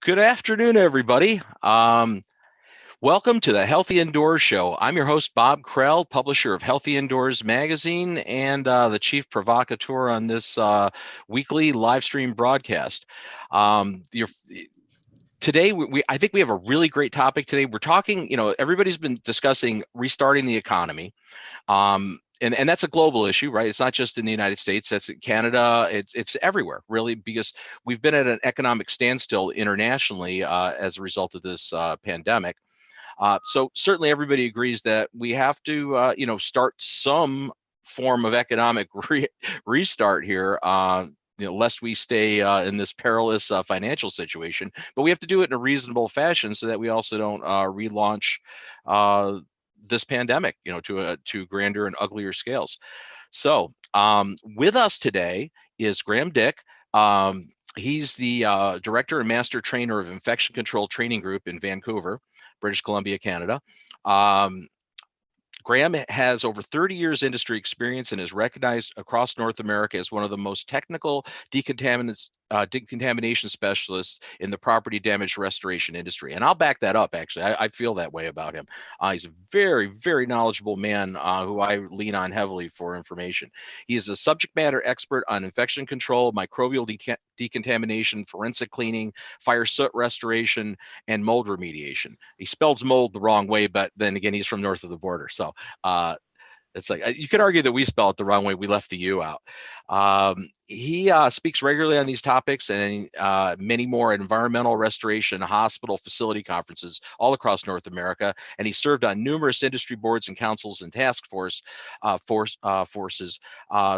Good afternoon, everybody. Welcome to the Healthy Indoors Show. I'm your host, Bob Krell, publisher of Healthy Indoors magazine and the chief provocateur on this weekly live stream broadcast. Today, I think we have a really great topic today. We're talking, everybody's been discussing restarting the economy. And that's a global issue, right? It's not just in the United States. That's in Canada. It's everywhere, really, because we've been at an economic standstill internationally as a result of this pandemic. So certainly everybody agrees that we have to, start some form of economic restart here. Lest we stay in this perilous financial situation, but we have to do it in a reasonable fashion so that we also don't relaunch this pandemic, to grander and uglier scales. So with us today is Graham Dick. He's the director and master trainer of Infection Control Training Group in Vancouver, British Columbia, Canada. Graham has over 30 years industry experience and is recognized across North America as one of the most technical decontamination specialists in the property damage restoration industry. And I'll back that up, actually. I feel that way about him. He's a very, very knowledgeable man who I lean on heavily for information. He is a subject matter expert on infection control, microbial decontamination, forensic cleaning, fire soot restoration, and mold remediation. He spells mold the wrong way, but then again, he's from north of the border. So it's like you could argue that we spell it the wrong way. We left the U out. He speaks regularly on these topics and many more environmental restoration, hospital facility conferences all across North America. And he served on numerous industry boards and councils and task forces.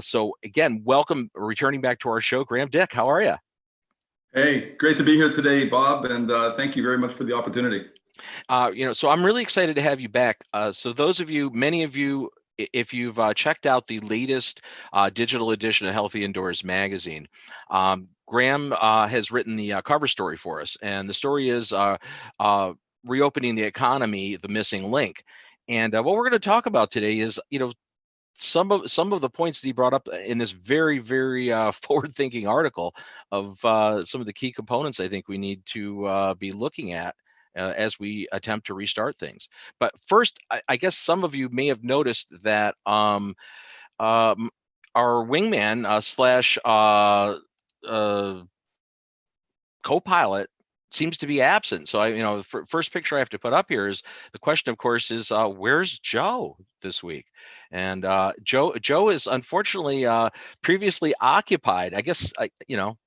So again, welcome, returning back to our show, Graham Dick. How are you? Hey, great to be here today, Bob, and thank you very much for the opportunity. So I'm really excited to have you back. So many of you, if you've checked out the latest digital edition of Healthy Indoors magazine, Graham has written the cover story for us. And the story is reopening the economy, the missing link. And what we're going to talk about today is, some of the points that he brought up in this very, very forward-thinking article of some of the key components I think we need to be looking at as we attempt to restart things. But first, I guess some of you may have noticed that our wingman slash co-pilot seems to be absent. So the first picture I have to put up here is the question, of course, is where's Joe this week? And Joe is unfortunately previously occupied. I guess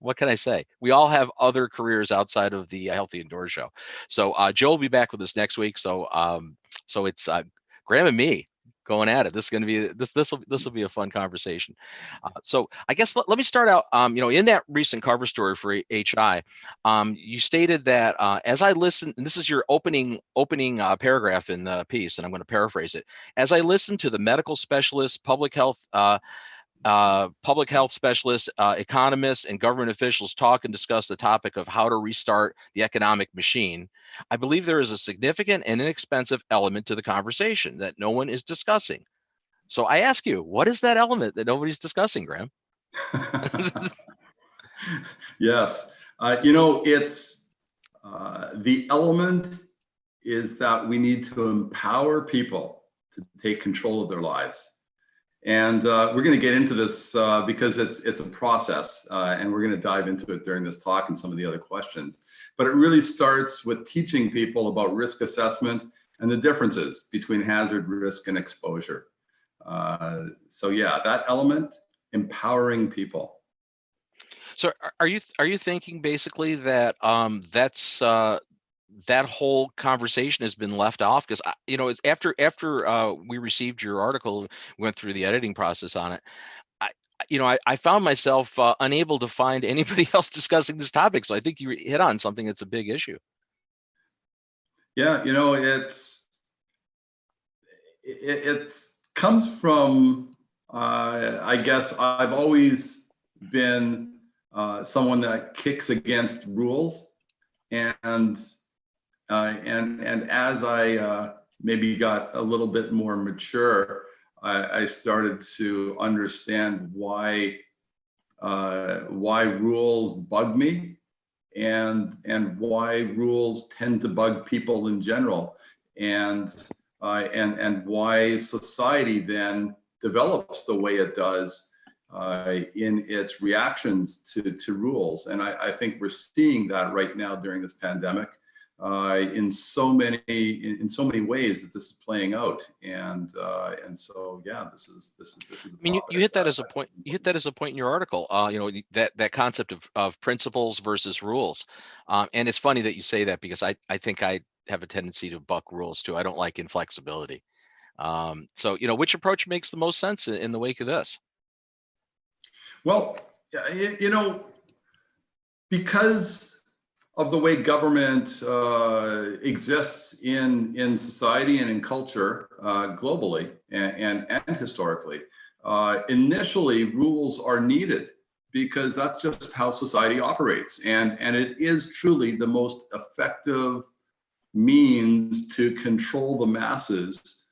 what can I say? We all have other careers outside of the Healthy Indoors Show. So Joe will be back with us next week. So it's Graham and me going at it. This is going to be this will be a fun conversation. So I guess let me start out. In that recent cover story for HI, you stated that as I listened, and this is your opening paragraph in the piece, and I'm going to paraphrase it. As I listened to the medical specialists, public health specialists, economists, and government officials talk and discuss the topic of how to restart the economic machine, I believe there is a significant and inexpensive element to the conversation that no one is discussing. So I ask you, what is that element that nobody's discussing, Graham? Yes, it's the element is that we need to empower people to take control of their lives. And we're going to get into this because it's a process, and we're going to dive into it during this talk and some of the other questions. But it really starts with teaching people about risk assessment and the differences between hazard, risk, and exposure. So yeah, that element, empowering people. So are you thinking basically that that's that whole conversation has been left off? Because it's after we received your article, went through the editing process on it. I found myself unable to find anybody else discussing this topic. So I think you hit on something that's a big issue. Yeah, it comes from, I guess I've always been someone that kicks against rules, and as I maybe got a little bit more mature, I started to understand why rules bug me, and why rules tend to bug people in general, and why society then develops the way it does in its reactions to rules. And I think we're seeing that right now during this pandemic in so many ways that this is playing out. And so yeah, this is I mean, you hit that as a point. You hit that as a point in your article. That concept of principles versus rules, and it's funny that you say that, because I think I have a tendency to buck rules too. I don't like inflexibility. So which approach makes the most sense in the wake of this? Well, because of the way government exists in society and in culture globally and historically, initially rules are needed because that's just how society operates, and it is truly the most effective means to control the masses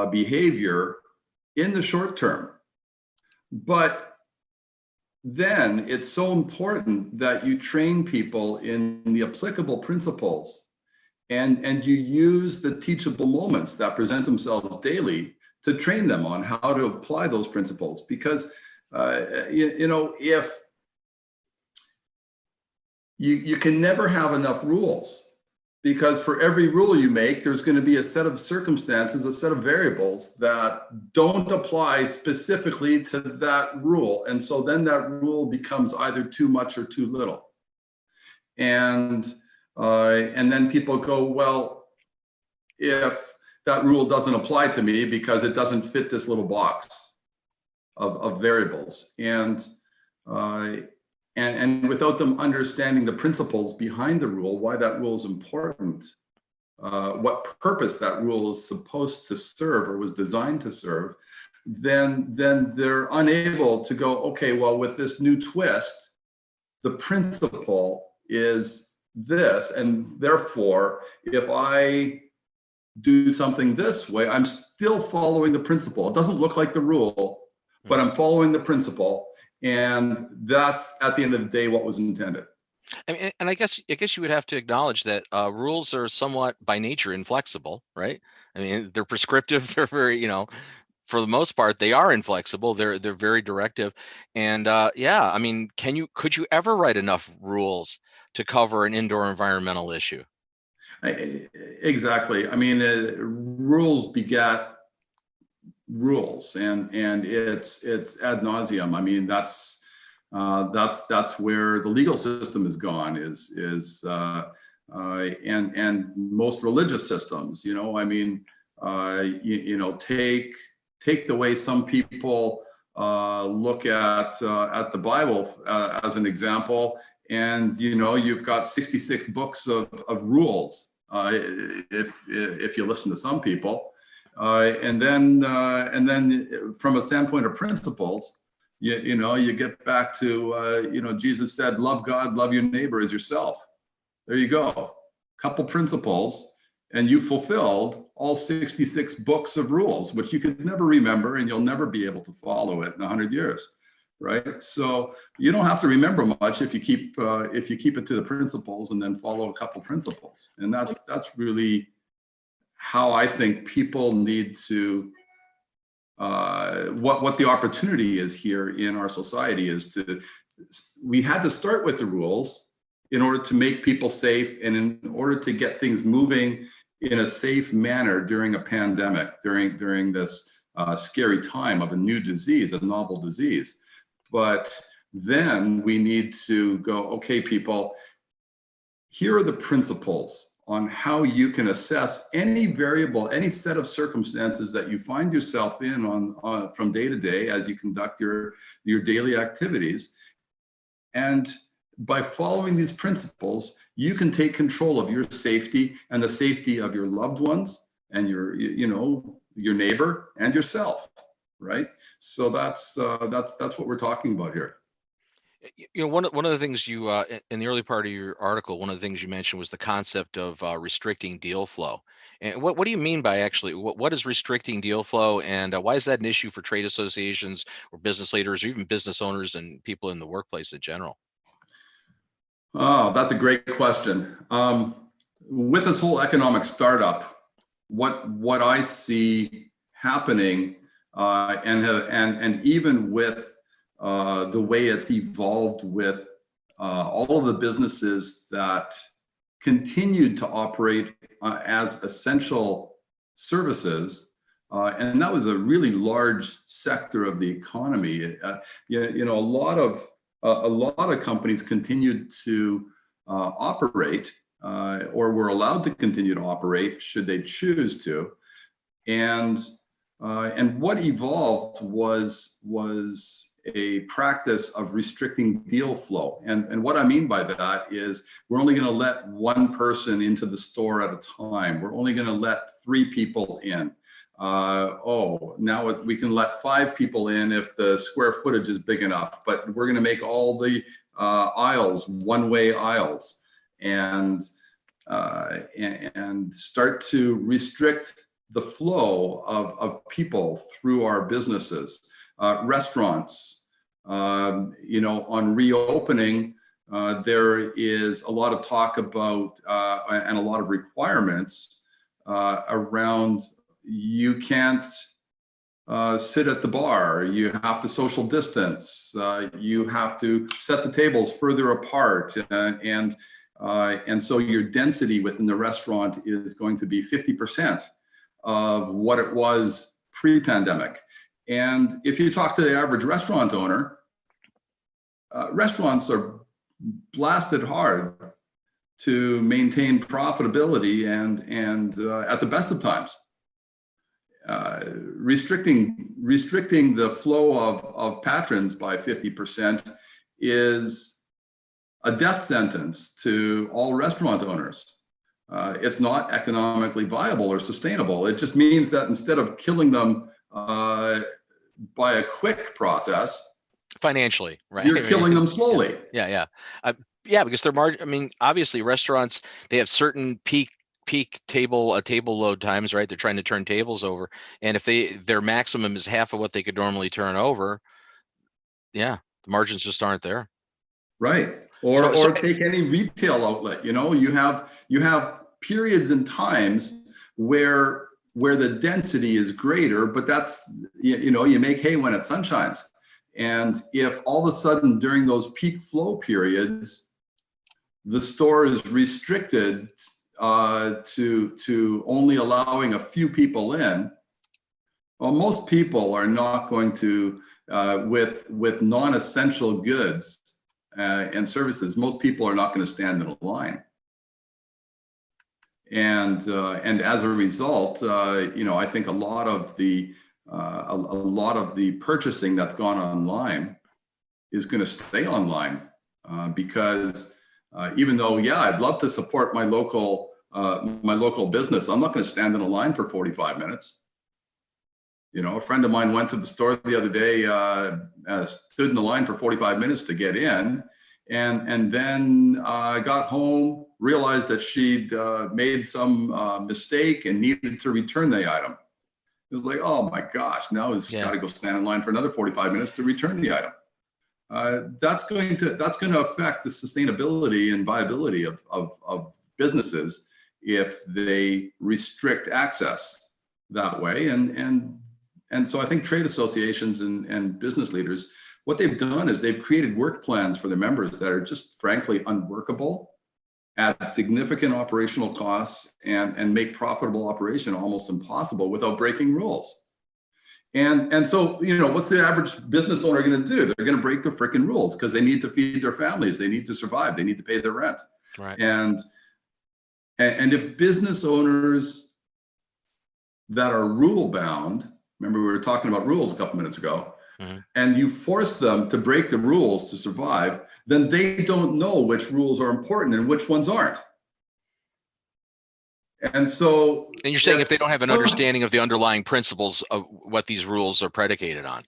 behavior in the short term. But then it's so important that you train people in the applicable principles, and you use the teachable moments that present themselves daily to train them on how to apply those principles. Because if you can never have enough rules, because for every rule you make, there's going to be a set of circumstances, a set of variables that don't apply specifically to that rule. And so then that rule becomes either too much or too little. And then people go, well, if that rule doesn't apply to me because it doesn't fit this little box of variables. And without them understanding the principles behind the rule, why that rule is important, what purpose that rule is supposed to serve or was designed to serve, then they're unable to go, okay, well, with this new twist, the principle is this, and therefore, if I do something this way, I'm still following the principle. It doesn't look like the rule, but I'm following the principle. And that's, at the end of the day, what was intended. And I guess you would have to acknowledge that rules are somewhat by nature inflexible, right? I mean, they're prescriptive. They're very, for the most part, they are inflexible. They're very directive. And yeah, I mean, could you ever write enough rules to cover an indoor environmental issue? Exactly. I mean, rules begat rules, and it's ad nauseum. I mean, that's where the legal system has gone, and most religious systems. I mean, take the way some people look at the Bible as an example, and you've got 66 books of rules if you listen to some people. And then from a standpoint of principles, you get back to, Jesus said, love God, love your neighbor as yourself. There you go. Couple principles, and you fulfilled all 66 books of rules, which you could never remember, and you'll never be able to follow it in 100 years. Right. So you don't have to remember much if you keep it to the principles and then follow a couple principles. And that's really how I think people need to, what the opportunity is here in our society is we had to start with the rules in order to make people safe, and in order to get things moving in a safe manner during a pandemic, during this scary time of a new disease, a novel disease. But then we need to go, okay, people, here are the principles on how you can assess any variable, any set of circumstances that you find yourself in on from day to day as you conduct your daily activities. And by following these principles, you can take control of your safety and the safety of your loved ones and your neighbor and yourself, right? So that's what we're talking about here. One of the things you in the early part of your article, one of the things you mentioned was the concept of restricting deal flow. And what do you mean by actually what is restricting deal flow, and why is that an issue for trade associations or business leaders or even business owners and people in the workplace in general? Oh, that's a great question. With this whole economic startup, what I see happening, and even with the way it's evolved with all of the businesses that continued to operate as essential services, and that was a really large sector of the economy. A lot of companies continued to operate, or were allowed to continue to operate should they choose to, and what evolved was a practice of restricting deal flow. And what I mean by that is we're only going to let one person into the store at a time. We're only going to let 3 people in. Now we can let 5 people in if the square footage is big enough, but we're going to make all the aisles one-way aisles, and start to restrict the flow of people through our businesses. Restaurants, on reopening, there is a lot of talk about and a lot of requirements around. You can't sit at the bar. You have to social distance. You have to set the tables further apart, and so your density within the restaurant is going to be 50% of what it was pre-pandemic. And if you talk to the average restaurant owner, restaurants are blasted hard to maintain profitability and at the best of times. Restricting the flow of patrons by 50% is a death sentence to all restaurant owners. It's not economically viable or sustainable. It just means that instead of killing them by a quick process, Financially, right? you're killing them slowly. Yeah. Yeah, because their margin. I mean, obviously, restaurants, they have certain peak table load times, right? They're trying to turn tables over, and if their maximum is half of what they could normally turn over, yeah, the margins just aren't there. Right. Or take any retail outlet. You have periods and times where the density is greater, but that's you make hay when it sun shines. And if all of a sudden during those peak flow periods, the store is restricted to only allowing a few people in, well, most people are not going to, with non-essential goods and services, most people are not going to stand in a line. And as a result, I think a lot of the purchasing that's gone online is going to stay online, because even though, I'd love to support my local business, I'm not going to stand in a line for 45 minutes. A friend of mine went to the store the other day, stood in the line for 45 minutes to get in, and then got home, realized that she'd made some mistake and needed to return the item. It was like, oh my gosh, now he's got to go stand in line for another 45 minutes to return the item. That's going to affect the sustainability and viability of businesses if they restrict access that way. And so I think trade associations and business leaders, what they've done is they've created work plans for their members that are just frankly unworkable, at significant operational costs, and make profitable operation almost impossible without breaking rules. And so, what's the average business owner going to do? They're going to break the frickin' rules because they need to feed their families. They need to survive. They need to pay their rent. Right. And if business owners that are rule bound, remember we were talking about rules a couple minutes ago, and you force them to break the rules to survive, then they don't know which rules are important and which ones aren't. And so, and you're saying if they don't have an understanding of the underlying principles of what these rules are predicated on.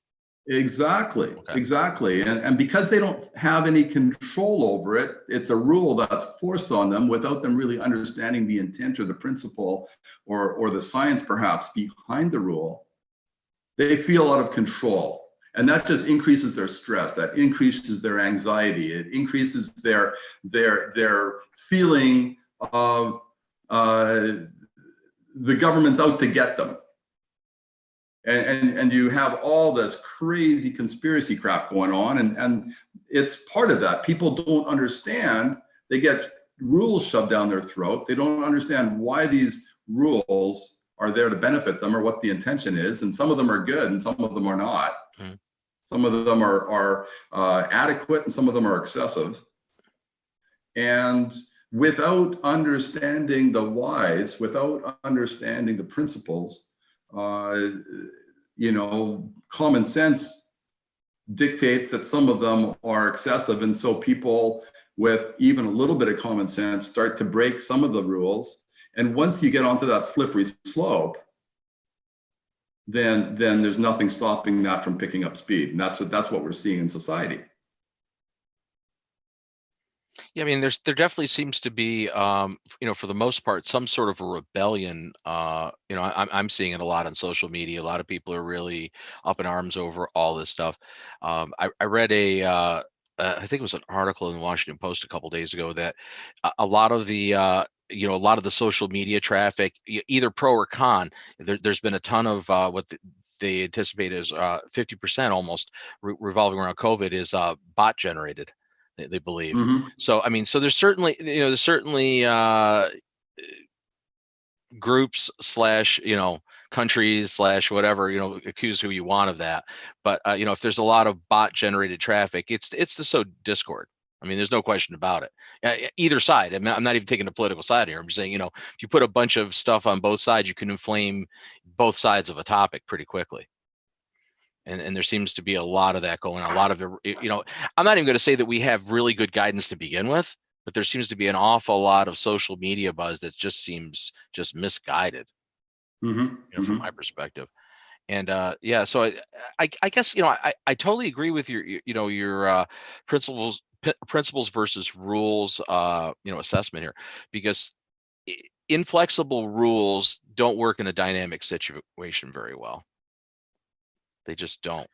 Exactly. And because they don't have any control over it, it's a rule that's forced on them without them really understanding the intent or the principle or the science perhaps behind the rule. They feel out of control. And that just increases their stress, that increases their anxiety, it increases their feeling of the government's out to get them. And you have all this crazy conspiracy crap going on, and it's part of that. People don't understand. They get rules shoved down their throat. They don't understand why these rules are there to benefit them or what the intention is. And some of them are good and some of them are not. Mm. Some of them are adequate and some of them are excessive. And without understanding the whys, without understanding the principles, common sense dictates that some of them are excessive. And so people with even a little bit of common sense start to break some of the rules. And once you get onto that slippery slope, then there's nothing stopping that from picking up speed. And that's what we're seeing in society. Yeah, I mean, there definitely seems to be, for the most part, some sort of a rebellion. I'm seeing it a lot on social media. A lot of people are really up in arms over all this stuff. I read I think it was an article in the Washington Post a couple days ago that a lot of the a lot of the social media traffic, either pro or con, there's been a ton of what they anticipate is 50% almost revolving around COVID is bot generated. They believe. Mm-hmm. So I mean, so there's certainly groups / countries / whatever, accuse who you want of that. But if there's a lot of bot generated traffic, it's to sow discord. I mean, there's no question about it. Either side. I'm not even taking a political side here. I'm just saying, if you put a bunch of stuff on both sides, you can inflame both sides of a topic pretty quickly. And there seems to be a lot of that going on. A lot of it, I'm not even going to say that we have really good guidance to begin with, but there seems to be an awful lot of social media buzz that just seems just misguided, from my perspective. And so I guess I totally agree with your principles versus rules assessment here, because inflexible rules don't work in a dynamic situation very well. They just don't.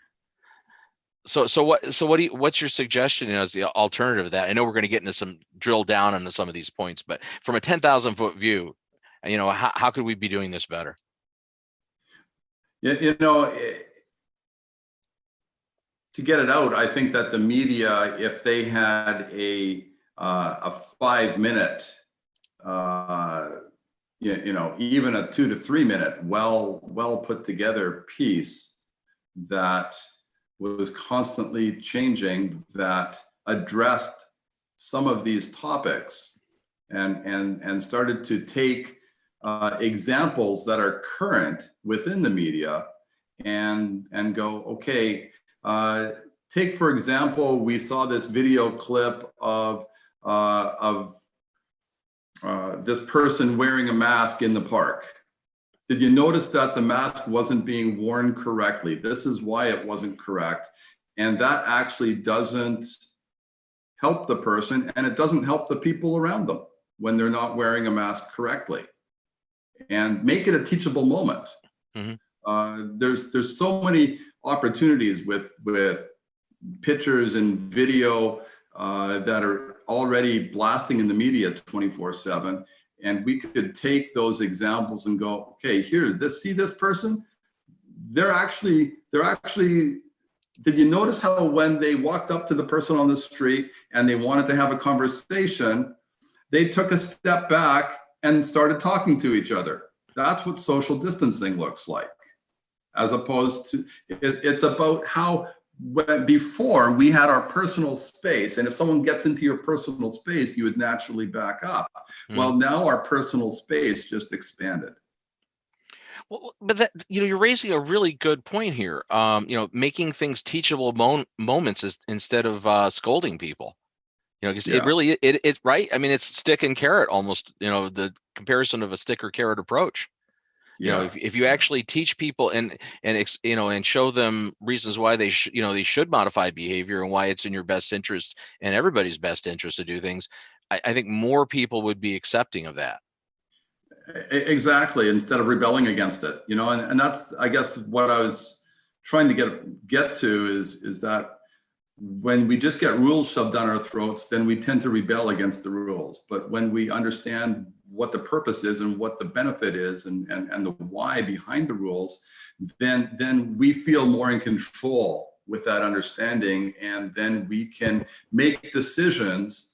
So what's your suggestion as the alternative to that? I know we're going to get into some drill down into some of these points, but from a 10,000 foot view, how could we be doing this better? Yeah, to get it out, I think that the media, if they had a 5-minute, even a 2 to 3 minute, well put together piece that was constantly changing, that addressed some of these topics and started to take examples that are current within the media and go, okay, take for example, we saw this video clip of this person wearing a mask in the park. Did you notice that the mask wasn't being worn correctly? This is why it wasn't correct. And that actually doesn't help the person, and it doesn't help the people around them when they're not wearing a mask correctly. And make it a teachable moment. Mm-hmm. There's so many opportunities with pictures and video that are already blasting in the media 24/7. And we could take those examples and go, okay, here, see this person? They're actually, did you notice how when they walked up to the person on the street and they wanted to have a conversation, they took a step back and started talking to each other? That's what social distancing looks like. As opposed to, it's about how, before we had our personal space, and if someone gets into your personal space, you would naturally back up. Well, now our personal space just expanded. Well, but that, you're raising a really good point here. Making things teachable moments instead of scolding people. Because it really it's right. I mean, it's stick and carrot almost. The comparison of a stick or carrot approach. If you actually teach people and show them reasons why they should modify behavior and why it's in your best interest and everybody's best interest to do things, I think more people would be accepting of that. Exactly, instead of rebelling against it, and that's, I guess, what I was trying to get to is that when we just get rules shoved down our throats, then we tend to rebel against the rules. But when we understand what the purpose is and what the benefit is and the why behind the rules, then we feel more in control with that understanding, and then we can make decisions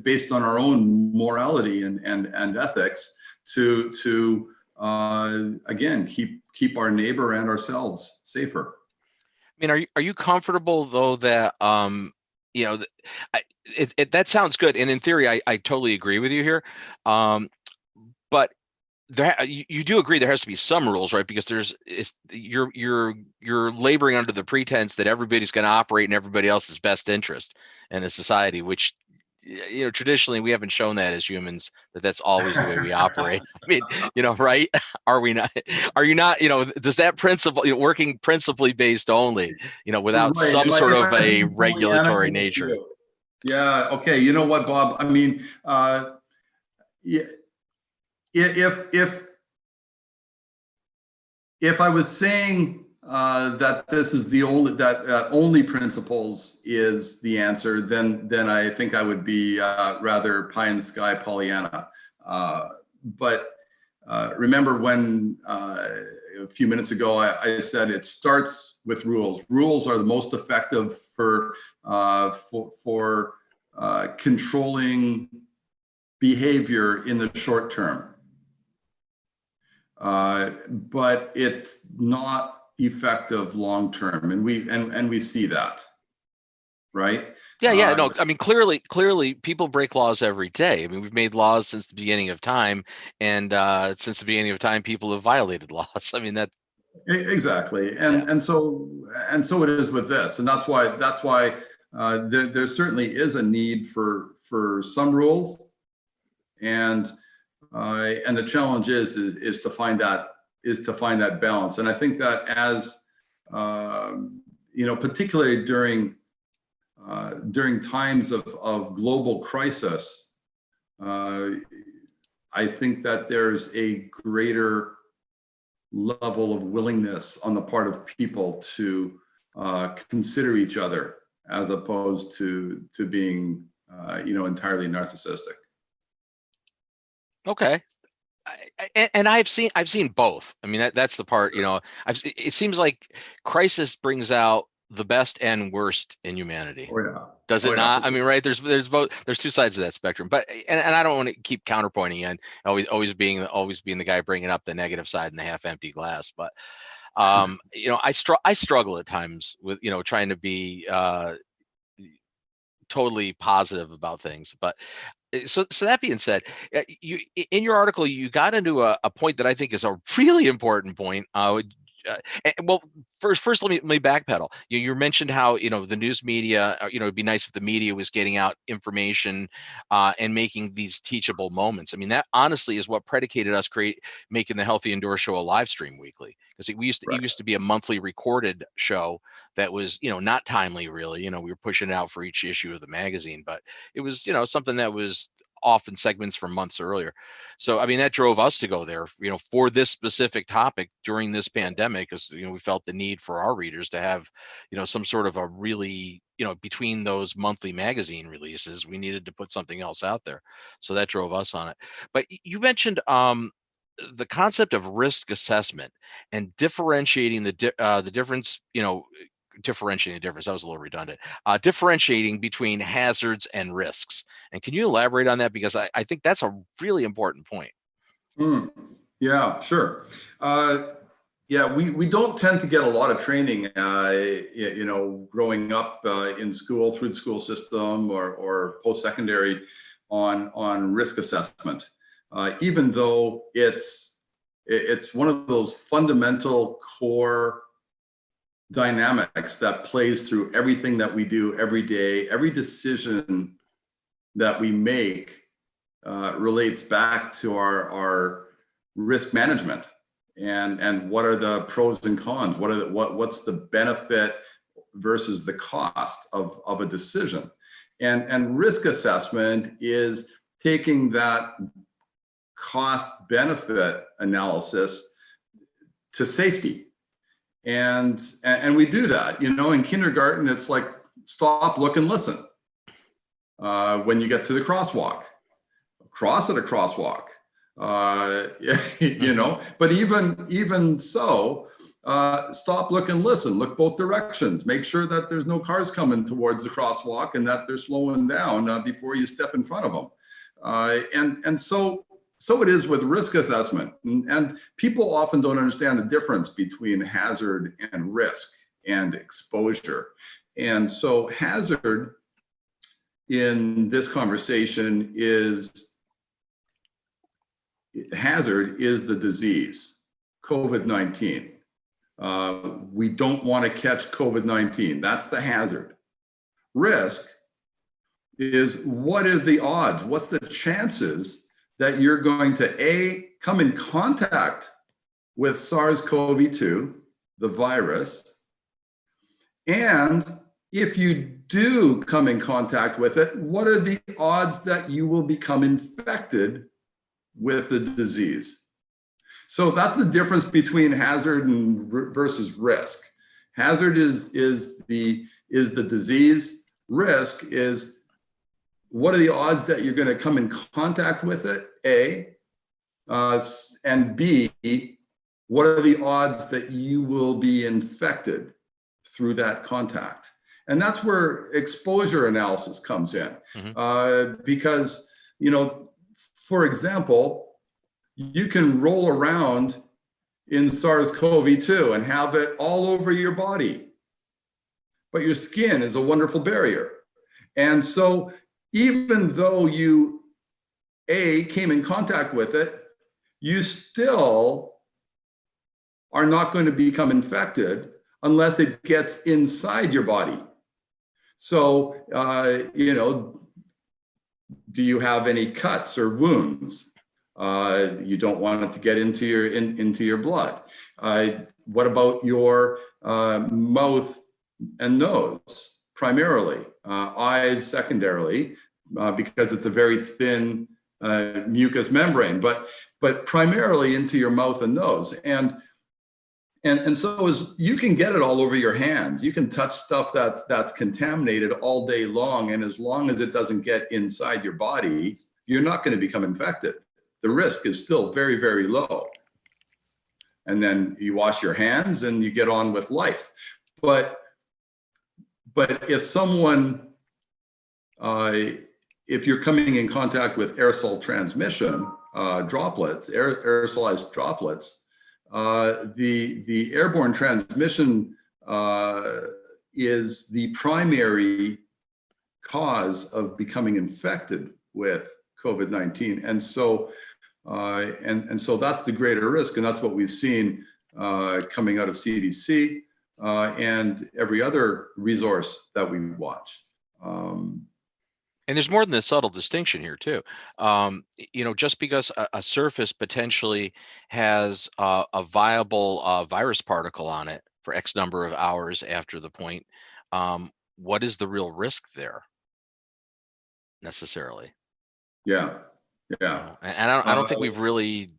based on our own morality and ethics to again keep our neighbor and ourselves safer. I mean, are you comfortable though that you know, that sounds good, and in theory, I totally agree with you here, but you do agree there has to be some rules, right? Because you're laboring under the pretense that everybody's going to operate in everybody else's best interest in the society, which, you know, traditionally we haven't shown that as humans, that's always the way we operate. I mean, you know, right? Are we not? Are you not? You know, does that principle, you know, working principally based only, you know, without Right. some sort If of I a can tell the regulatory anecdote nature? too. Yeah. Okay. You know what, Bob? I mean, yeah, if I was saying that this is the only only principles is the answer, then I think I would be rather pie in the sky Pollyanna. But remember when a few minutes ago I said it starts with rules. Rules are the most effective for controlling behavior in the short term. But it's not effective long term, and we see that, right? Yeah, no, I mean, clearly people break laws every day. I mean, we've made laws since the beginning of time, and since the beginning of time, people have violated laws. I mean, that Exactly, yeah. and so it is with this, and that's why there certainly is a need for some rules, and the challenge is to find that balance. And I think that as you know, particularly during times of global crisis, I think that there's a greater level of willingness on the part of people to consider each other as opposed to being you know, entirely narcissistic. Okay. And I've seen both. I mean, that's the part, you know, it seems like crisis brings out the best and worst in humanity. Oh yeah. Does Oh it yeah. not? I mean, right, there's both, there's two sides of that spectrum. But and I don't want to keep counterpointing and always being the guy bringing up the negative side and the half empty glass. But you know, I struggle at times with, you know, trying to be totally positive about things. But so that being said, you in your article you got into a point that I think is a really important point. Well, first let me backpedal. You mentioned how, you know, the news media, you know, it'd be nice if the media was getting out information and making these teachable moments. I mean, that honestly is what predicated us making the Healthy Indoor Show a live stream weekly, because it Right. used to be a monthly recorded show that was, you know, not timely really. You know, we were pushing it out for each issue of the magazine, but it was, you know, something that was often segments from months earlier. So, I mean, that drove us to go there, you know, for this specific topic during this pandemic, because, you know, we felt the need for our readers to have, you know, some sort of a really, you know, between those monthly magazine releases, we needed to put something else out there. So that drove us on it. But you mentioned the concept of risk assessment and differentiating the difference, you know, differentiating the difference. That was a little redundant. Differentiating between hazards and risks. And can you elaborate on that? Because I think that's a really important point. Mm, yeah, sure. Yeah, we don't tend to get a lot of training, you know, growing up in school, through the school system or post-secondary on risk assessment, even though it's one of those fundamental core dynamics that plays through everything that we do every day. Every decision that we make relates back to our risk management and what are the pros and cons, what's the benefit versus the cost of a decision. And risk assessment is taking that cost benefit analysis to safety. And we do that. In kindergarten, it's like stop, look, and listen. When you get to the crosswalk, cross at a crosswalk. But even so, stop, look, and listen. Look both directions. Make sure that there's no cars coming towards the crosswalk and that they're slowing down before you step in front of them. And so it is with risk assessment. And people often don't understand the difference between hazard and risk and exposure. And so hazard in this conversation is the disease, COVID-19. We don't want to catch COVID-19. That's the hazard. Risk is what are the odds? What's the chances that you're going to come in contact with SARS-CoV-2, the virus, and if you do come in contact with it, what are the odds that you will become infected with the disease? So that's the difference between hazard versus risk. Hazard is the disease. Risk is what are the odds that you're going to come in contact with it, A, and B, what are the odds that you will be infected through that contact? And that's where exposure analysis comes in. Because, for example, you can roll around in SARS-CoV-2 and have it all over your body, but your skin is a wonderful barrier. And so even though you, came in contact with it, you still are not going to become infected unless it gets inside your body. So, do you have any cuts or wounds? You don't want it to get into your blood. What about your mouth and nose primarily? Eyes secondarily, because it's a very thin mucous membrane, but primarily into your mouth and nose. And so as you can get it all over your hands, you can touch stuff that's contaminated all day long, and as long as it doesn't get inside your body, you're not going to become infected. The risk is still very, very low. And then you wash your hands and you get on with life. But if someone, if you're coming in contact with aerosol transmission, droplets, aerosolized droplets, the airborne transmission is the primary cause of becoming infected with COVID-19. And so that's the greater risk. And that's what we've seen coming out of CDC and every other resource that we watch. And there's more than a subtle distinction here too. Just because a surface potentially has a viable virus particle on it for X number of hours after the point, what is the real risk there necessarily? Yeah. And I don't think we've really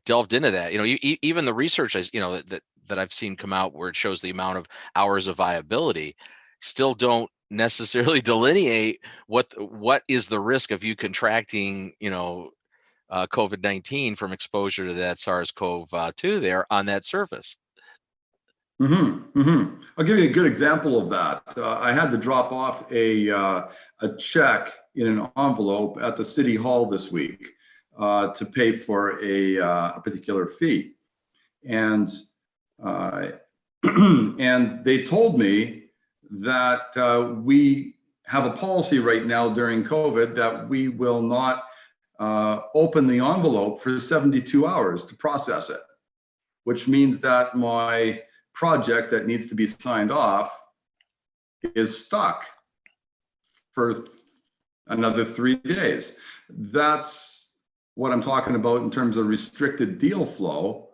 delved into that. Even the research that I've seen come out where it shows the amount of hours of viability still don't necessarily delineate what is the risk of you contracting COVID-19 from exposure to that SARS-CoV-2 there on that surface. I'll give you a good example of that. I had to drop off a check in an envelope at the city hall this week to pay for a particular fee, and and they told me that we have a policy right now during COVID that we will not open the envelope for 72 hours to process it, which means that my project that needs to be signed off is stuck for another 3 days. That's what I'm talking about in terms of restricted deal flow.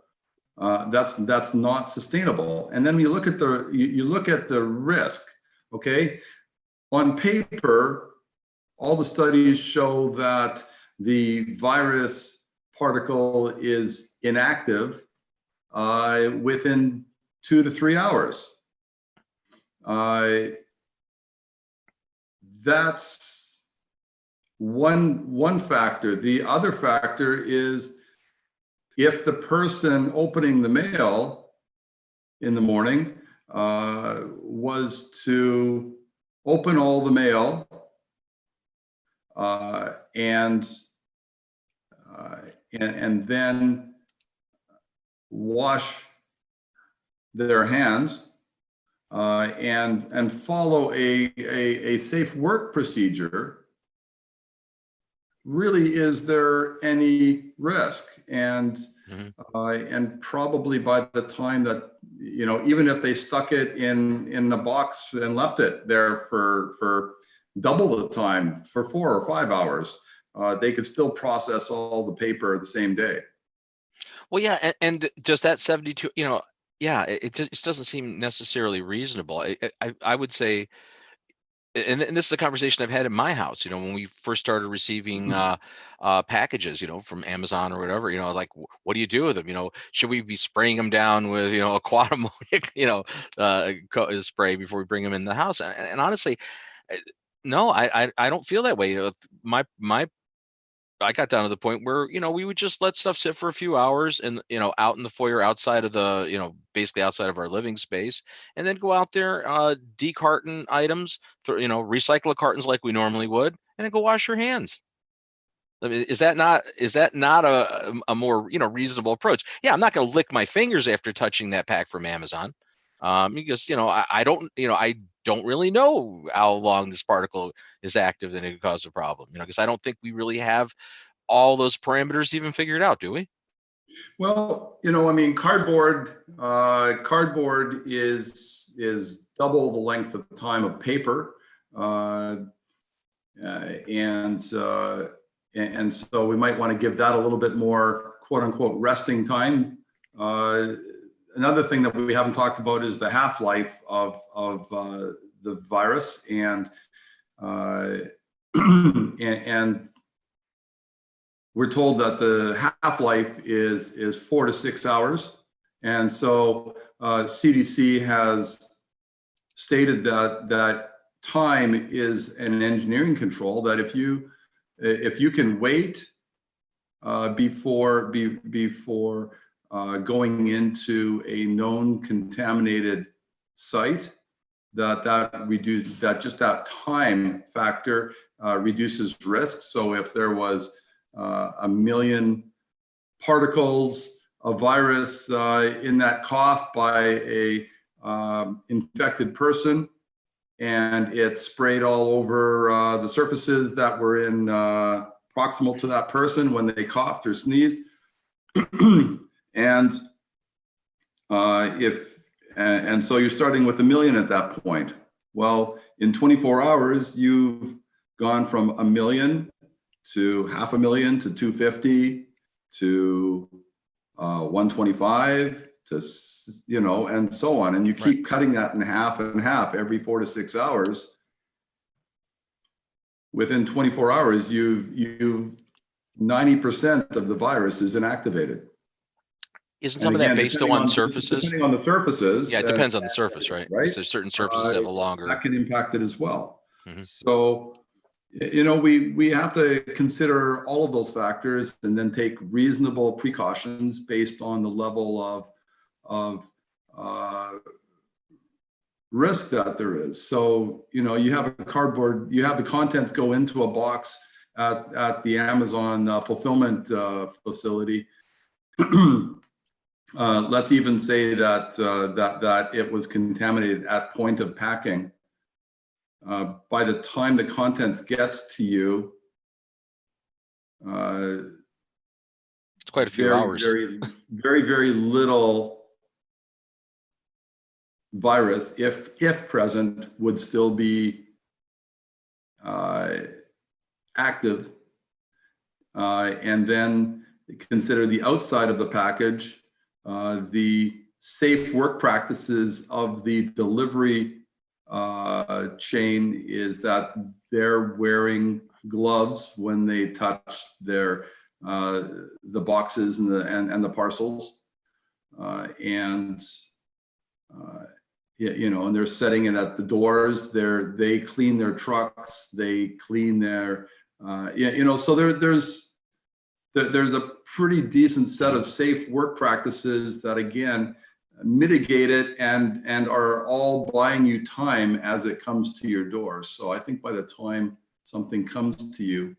That's not sustainable. And then you look at the risk. Okay, on paper, all the studies show that the virus particle is inactive within 2 to 3 hours. That's one factor. The other factor is if the person opening the mail in the morning was to open all the mail and then wash their hands and follow a safe work procedure, really, is there any risk? And and probably by the time that, even if they stuck it in the box and left it there for double the time, for 4 or 5 hours, they could still process all the paper the same day. Well, yeah, and just that 72, yeah, it just doesn't seem necessarily reasonable. I would say, and this is a conversation I've had in my house, when we first started receiving packages, from Amazon or whatever, like, what do you do with them? Should we be spraying them down with, a quad ammonic, spray before we bring them in the house? And honestly, no, I don't feel that way. My I got down to the point where, we would just let stuff sit for a few hours and, out in the foyer outside of the, basically outside of our living space, and then go out there, decarton items, recycle the cartons like we normally would, and then go wash your hands. I mean, is that not a more, reasonable approach? Yeah, I'm not going to lick my fingers after touching that pack from Amazon. Because, I don't really know how long this particle is active and it could cause a problem, because I don't think we really have all those parameters even figured out, do we? Well, cardboard is double the length of time of paper, and so we might want to give that a little bit more "quote unquote" resting time. Another thing that we haven't talked about is the half-life of the virus, and and we're told that the half-life is 4 to 6 hours. And so CDC has stated that time is an engineering control, that if you can wait before going into a known contaminated site, that just that time factor reduces risk. So if there was 1 million particles of virus in that cough by a infected person, and it sprayed all over the surfaces that were in proximal to that person when they coughed or sneezed, and so you're starting with 1 million at that point. Well, in 24 hours, you've gone from 1 million to 500,000 to 250 to 125 to, and so on. And you keep cutting that in half and half every 4 to 6 hours. Within 24 hours, you've 90% of the virus is inactivated. Isn't some of that based on surfaces? Depending on the surfaces. Yeah, it depends on the surface, right? Because there's certain surfaces that have a longer. That can impact it as well. So, we have to consider all of those factors and then take reasonable precautions based on the level of risk that there is. So, you have a cardboard, you have the contents go into a box at the Amazon fulfillment facility. Let's even say that it was contaminated at point of packing. By the time the contents gets to you, it's quite a few hours. Very little virus, if present, would still be active. And then consider the outside of the package, the safe work practices of the delivery chain is that they're wearing gloves when they touch the boxes and the parcels, and and they're setting it at the doors. They clean their trucks, they clean their, so there's a pretty decent set of safe work practices that, again, mitigate it and are all buying you time as it comes to your door. So I think by the time something comes to you,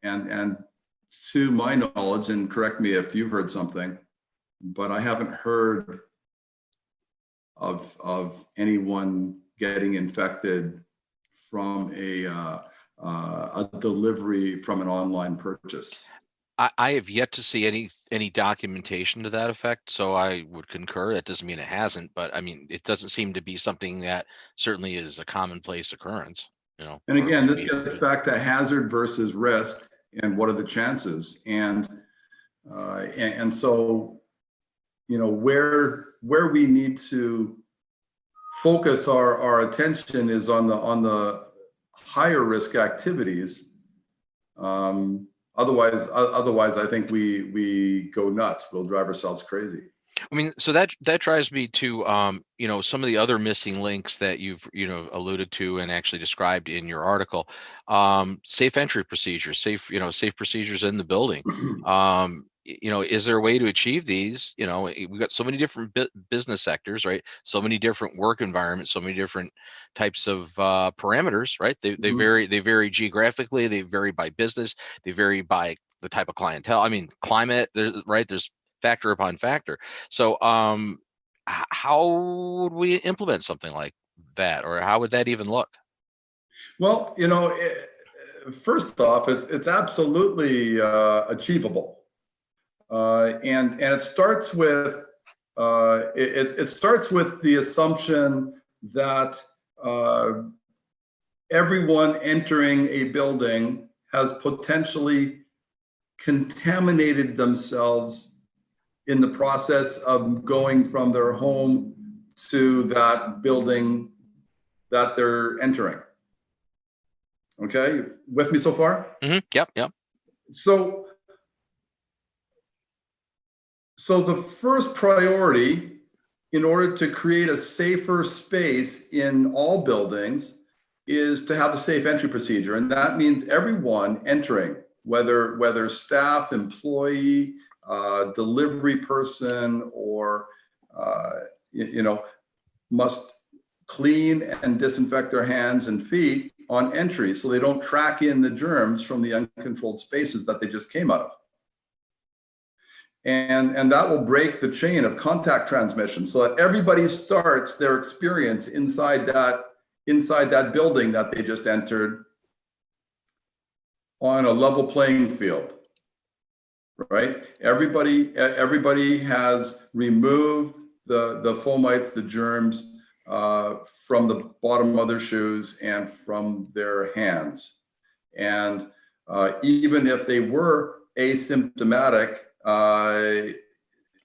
and to my knowledge, and correct me if you've heard something, but I haven't heard of anyone getting infected from a delivery from an online purchase. I have yet to see any documentation to that effect, so I would concur. That doesn't mean it hasn't, but I mean, it doesn't seem to be something that certainly is a commonplace occurrence. And again, this gets back to hazard versus risk, and what are the chances, and so where we need to focus our attention is on the higher risk activities. Otherwise, I think we go nuts. We'll drive ourselves crazy. I mean, so that drives me to some of the other missing links that you've alluded to and actually described in your article. Safe entry procedures, safe procedures in the building. Is there a way to achieve these? We've got so many different business sectors, right? So many different work environments, so many different types of parameters, right? They vary geographically, they vary by business, they vary by the type of clientele. I mean, climate, there's factor upon factor. So how would we implement something like that, or how would that even look? Well, first off, it's absolutely achievable. And it starts with it starts with the assumption that everyone entering a building has potentially contaminated themselves in the process of going from their home to that building that they're entering. Okay, with me so far? Mm-hmm. Yep. So the first priority, in order to create a safer space in all buildings, is to have a safe entry procedure. And that means everyone entering, whether staff, employee, delivery person, or must clean and disinfect their hands and feet on entry, so they don't track in the germs from the uncontrolled spaces that they just came out of. And that will break the chain of contact transmission, so that everybody starts their experience inside that building that they just entered on a level playing field, right? Everybody has removed the fomites, the germs, from the bottom of their shoes and from their hands. And even if they were asymptomatic,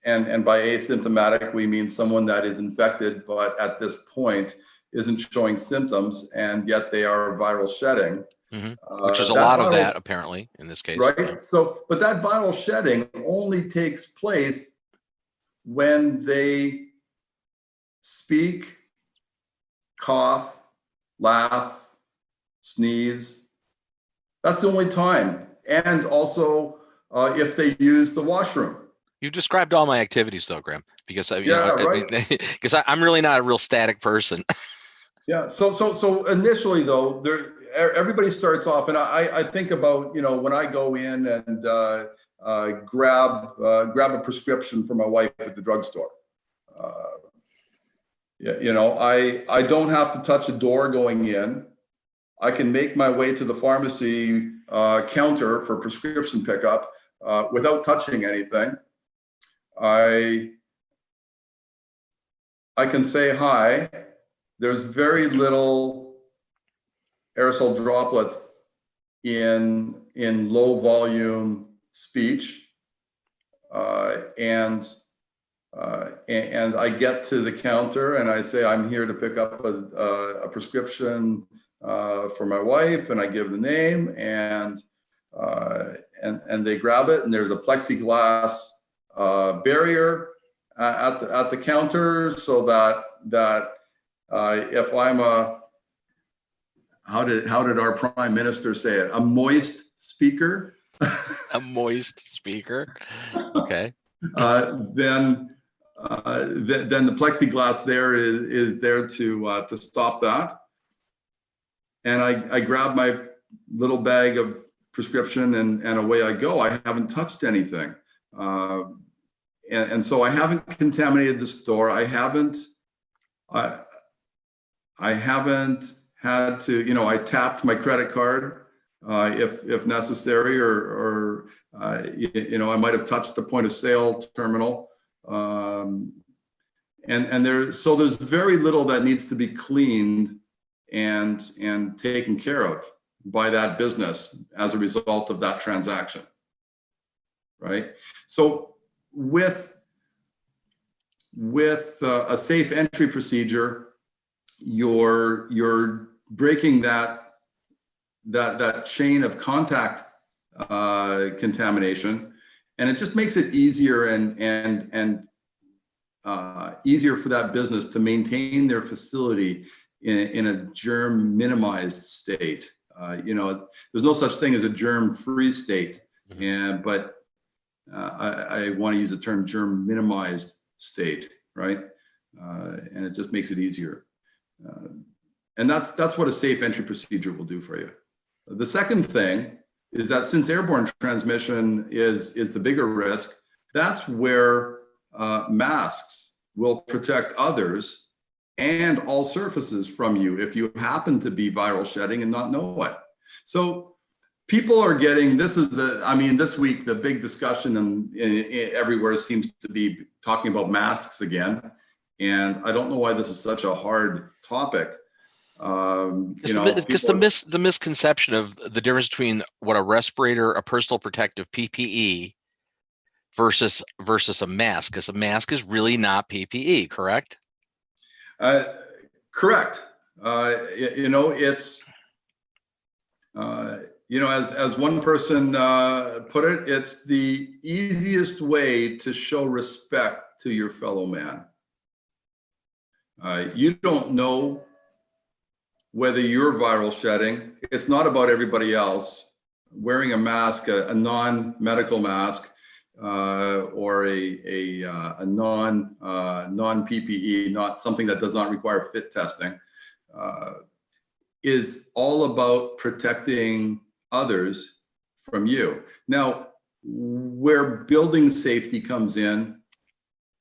and by asymptomatic, we mean someone that is infected, but at this point isn't showing symptoms, and yet they are viral shedding. Mm-hmm. Which is a lot of that, apparently, in this case. Right. Yeah. So, but that viral shedding only takes place when they speak, cough, laugh, sneeze. That's the only time. And also if they use the washroom. You've described all my activities, though, Graham, because because I'm really not a real static person. Yeah. So initially, though, everybody starts off, and I think about when I go in and grab a prescription for my wife at the drugstore. I don't have to touch a door going in. I can make my way to the pharmacy counter for prescription pickup without touching anything. I can say hi. There's very little aerosol droplets in low volume speech, and I get to the counter and I say, I'm here to pick up a prescription for my wife, and I give the name, and they grab it, and there's a plexiglass barrier, at the counter, so that if I'm a, how did our prime minister say it, a moist speaker, A moist speaker. Okay. then the plexiglass there is there to stop that. And I grab my little bag of prescription and away I go. I haven't touched anything. And so I haven't contaminated the store. I haven't had to, I tapped my credit card if necessary, or I might have touched the point of sale terminal. And there's very little that needs to be cleaned and taken care of by that business as a result of that transaction, right? So with a safe entry procedure, you're breaking that chain of contact contamination, and it just makes it easier and easier for that business to maintain their facility in a germ minimized state. There's no such thing as a germ free state, but I want to use the term germ minimized state, right? And it just makes it easier. And that's what a safe entry procedure will do for you. The second thing is that since airborne transmission is the bigger risk, that's where masks will protect others and all surfaces from you if you happen to be viral shedding and not know it. So people are getting, this week, the big discussion everywhere seems to be talking about masks again. And I don't know why this is such a hard topic. Because the misconception of the difference between what a respirator, a personal protective PPE versus a mask, because a mask is really not PPE, correct? Correct. It's as one person put it, it's the easiest way to show respect to your fellow man. You don't know whether you're viral shedding. It's not about everybody else. Wearing a mask, a non-medical mask, or a non-PPE, not something that does not require fit testing, is all about protecting others from you. Now, where building safety comes in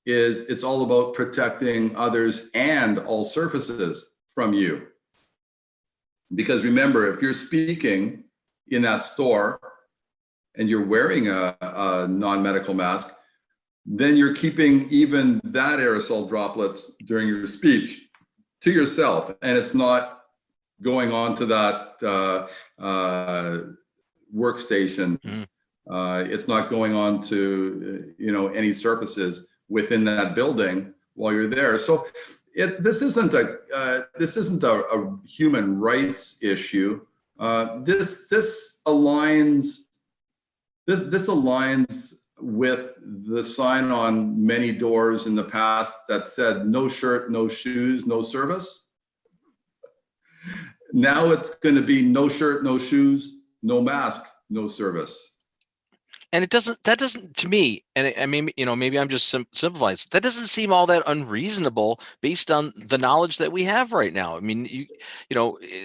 is it's all about protecting others and all surfaces from you. Because remember, if you're speaking in that store and you're wearing a non-medical mask, then you're keeping even that aerosol droplets during your speech to yourself, and it's not going on to that workstation. It's not going on to any surfaces within that building while you're there. So this isn't a human rights issue. This aligns with the sign on many doors in the past that said no shirt, no shoes, no service. Now it's going to be no shirt, no shoes, no mask, no service. And that doesn't to me, and I mean, maybe I'm just simplifying. That doesn't seem all that unreasonable based on the knowledge that we have right now. I mean,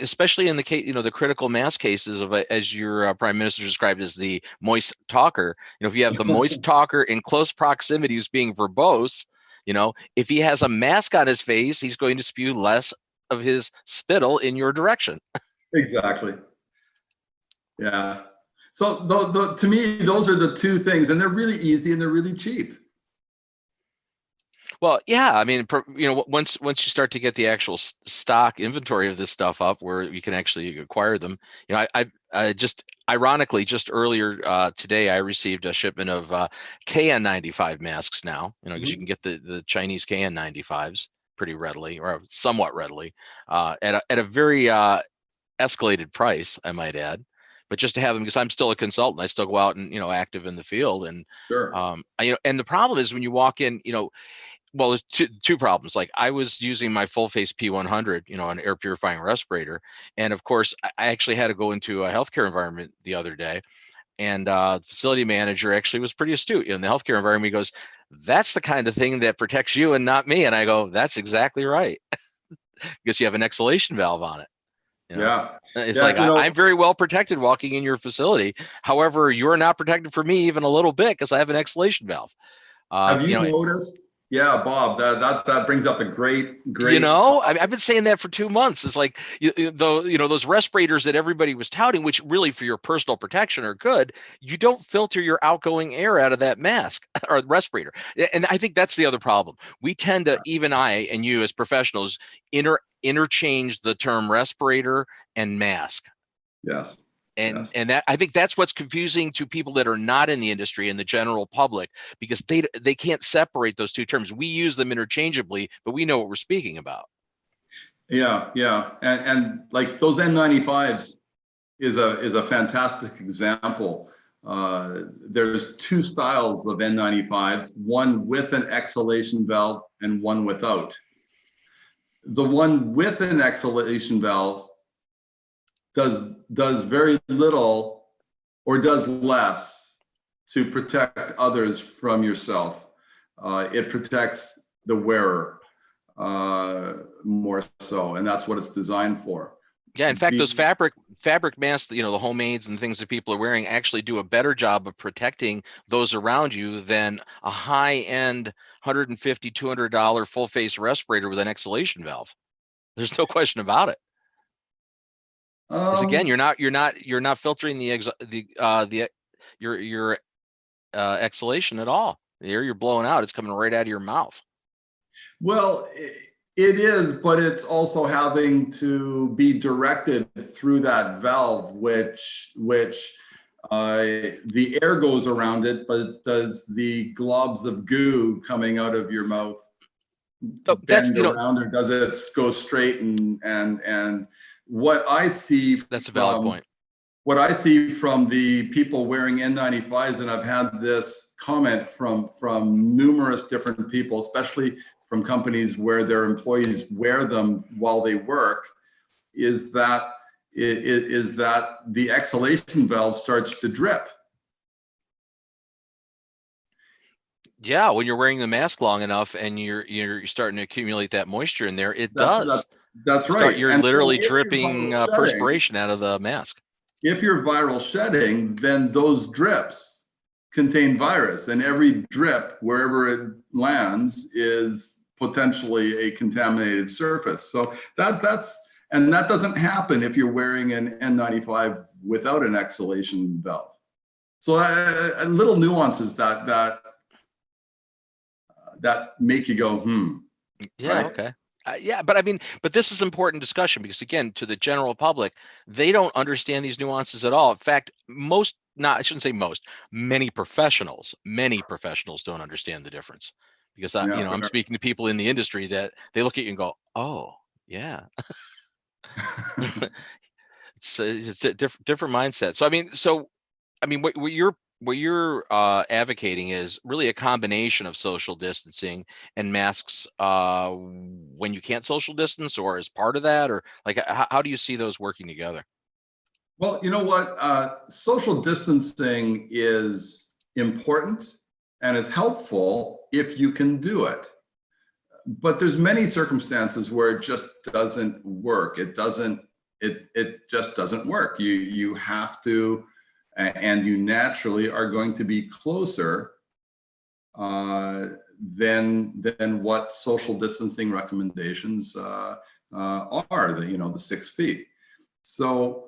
especially in the case, the critical mass cases of, as your prime minister described as the moist talker. If you have the moist talker in close proximity who's being verbose, if he has a mask on his face, he's going to spew less of his spittle in your direction. Exactly. Yeah. So to me, those are the two things, and they're really easy and they're really cheap. Well, yeah, I mean, once you start to get the actual stock inventory of this stuff up, where you can actually acquire them, I just ironically just earlier today I received a shipment of KN95 masks now, because you can get the Chinese KN95s pretty readily, or somewhat readily, at a very escalated price, I might add. but just to have them, because I'm still a consultant, I still go out and, active in the field. And, Sure. and the problem is when you walk in, well, there's two problems. Like I was using my full face P100, an air purifying respirator. And of course, I actually had to go into a healthcare environment the other day. And the facility manager actually was pretty astute in the healthcare environment. He goes, "That's the kind of thing that protects you and not me." And I go, "That's exactly right." Because you have an exhalation valve on it. Yeah. It's Yeah. like I'm very well protected walking in your facility. However, you're not protected for me even a little bit because I have an exhalation valve. Have you noticed? Yeah, Bob, that brings up a great topic. I've been saying that for 2 months. It's like, those respirators that everybody was touting, which really for your personal protection are good. You don't filter your outgoing air out of that mask or respirator. And I think that's the other problem. We tend to, even I and you as professionals, interchange the term respirator and mask. Yes. And Yes. and that, I think that's what's confusing to people that are not in the industry and the general public, because they can't separate those two terms. We use them interchangeably, but we know what we're speaking about. Yeah, yeah. And like those N95s is a fantastic example. There's two styles of N95s, one with an exhalation valve and one without. The one with an exhalation valve does very little or does less to protect others from yourself. It protects the wearer more so, and that's what it's designed for. Yeah, in fact, those fabric masks, the homemades and things that people are wearing actually do a better job of protecting those around you than a high-end $150, $200 full face respirator with an exhalation valve. There's no question about it. Because again, you're not filtering your exhalation at all. The air you're blowing out, it's coming right out of your mouth. Well, it is, but it's also having to be directed through that valve, which the air goes around it, but does the globs of goo coming out of your mouth bend around, or does it go straight? And what I see, that's a valid point. What I see from the people wearing N95s, and I've had this comment from numerous different people, especially from companies where their employees wear them while they work, is that the exhalation valve starts to drip. Yeah, when you're wearing the mask long enough and you're starting to accumulate that moisture in there, it does. That's right. You're literally dripping perspiration out of the mask. If you're viral shedding, then those drips contain virus, and every drip, wherever it lands, is potentially a contaminated surface. So that doesn't happen if you're wearing an N95 without an exhalation valve. So little nuances that make you go, Yeah, right? Okay. Yeah, but this is important discussion, because again, to the general public, they don't understand these nuances at all. In fact, many professionals don't understand the difference, because I'm speaking to people in the industry that they look at you and go, "Oh, yeah." It's a different mindset. So what you're advocating is really a combination of social distancing and masks when you can't social distance, or as part of that, or like how do you see those working together? Well, you know what? Social distancing is important and it's helpful if you can do it. But there's many circumstances where it just doesn't work. It just doesn't work. You have to, and you naturally are going to be closer than what social distancing recommendations are. The 6 feet. So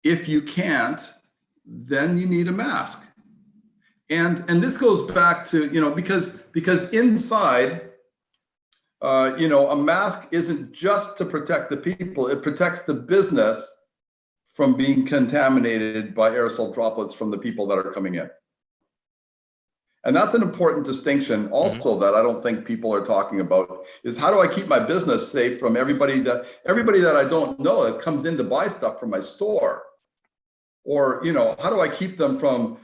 if you can't, then you need a mask. And this goes back to, because inside, a mask isn't just to protect the people, it protects the business from being contaminated by aerosol droplets from the people that are coming in. And that's an important distinction also that I don't think people are talking about, is how do I keep my business safe from everybody that I don't know that comes in to buy stuff from my store? Or, you know, how do I keep them from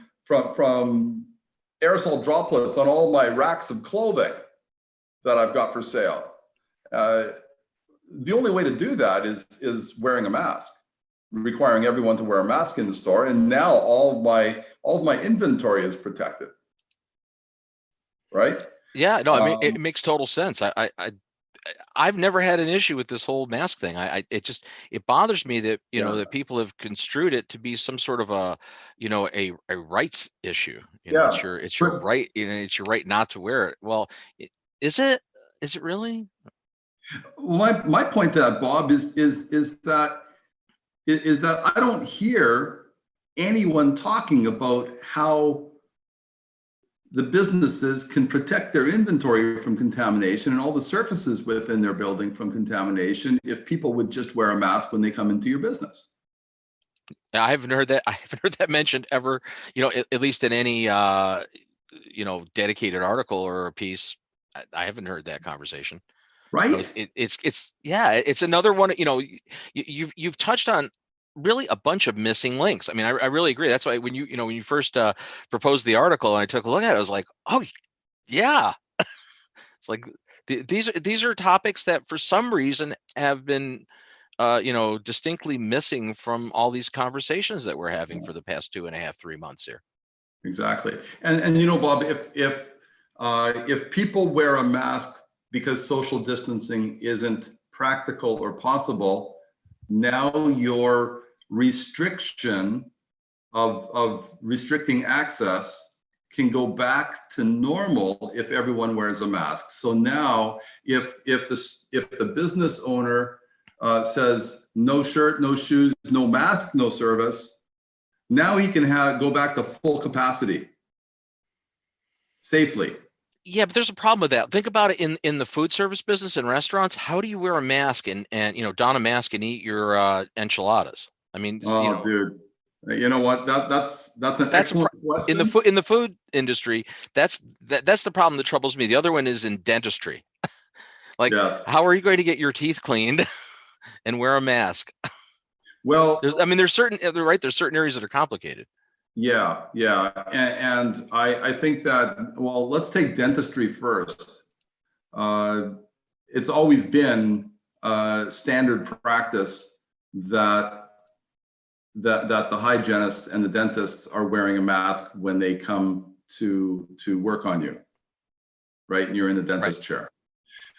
aerosol droplets on all my racks of clothing that I've got for sale? The only way to do that is wearing a mask, requiring everyone to wear a mask in the store. And now all of my inventory is protected. Right? Yeah, no, I mean, it makes total sense. I've never had an issue with this whole mask thing. It bothers me that, you know, that people have construed it to be some sort of a, you know, a rights issue. You know, it's your right, you know, it's your right not to wear it. Well, is it really? My point to that, Bob, is that I don't hear anyone talking about how the businesses can protect their inventory from contamination and all the surfaces within their building from contamination if people would just wear a mask when they come into your business. I haven't heard that mentioned ever, you know, at least in any you know, dedicated article or a piece. I haven't heard that conversation. Right? It's another one, you know, you've touched on really a bunch of missing links. I mean, I really agree. That's why when you first proposed the article and I took a look at it, I was like, oh yeah. It's like these are topics that for some reason have been you know, distinctly missing from all these conversations that we're having for the past 2.5, 3 months here. Exactly. And you know, Bob, if people wear a mask because social distancing isn't practical or possible, now your restriction of restricting access can go back to normal if everyone wears a mask. So now if the business owner says no shirt, no shoes, no mask, no service, now he can go back to full capacity safely. Yeah, but there's a problem with that. Think about it in the food service business and restaurants. How do you wear a mask and you know, don a mask and eat your enchiladas? I mean, you know, dude, you know what? That's an excellent question. In the food industry. That's the problem that troubles me. The other one is in dentistry. Like, yes. How are you going to get your teeth cleaned and wear a mask? Well, there's certain areas that are complicated. Yeah, and I think that, well, let's take dentistry first. It's always been standard practice that the hygienists and the dentists are wearing a mask when they come to work on you, right? And you're in the dentist chair.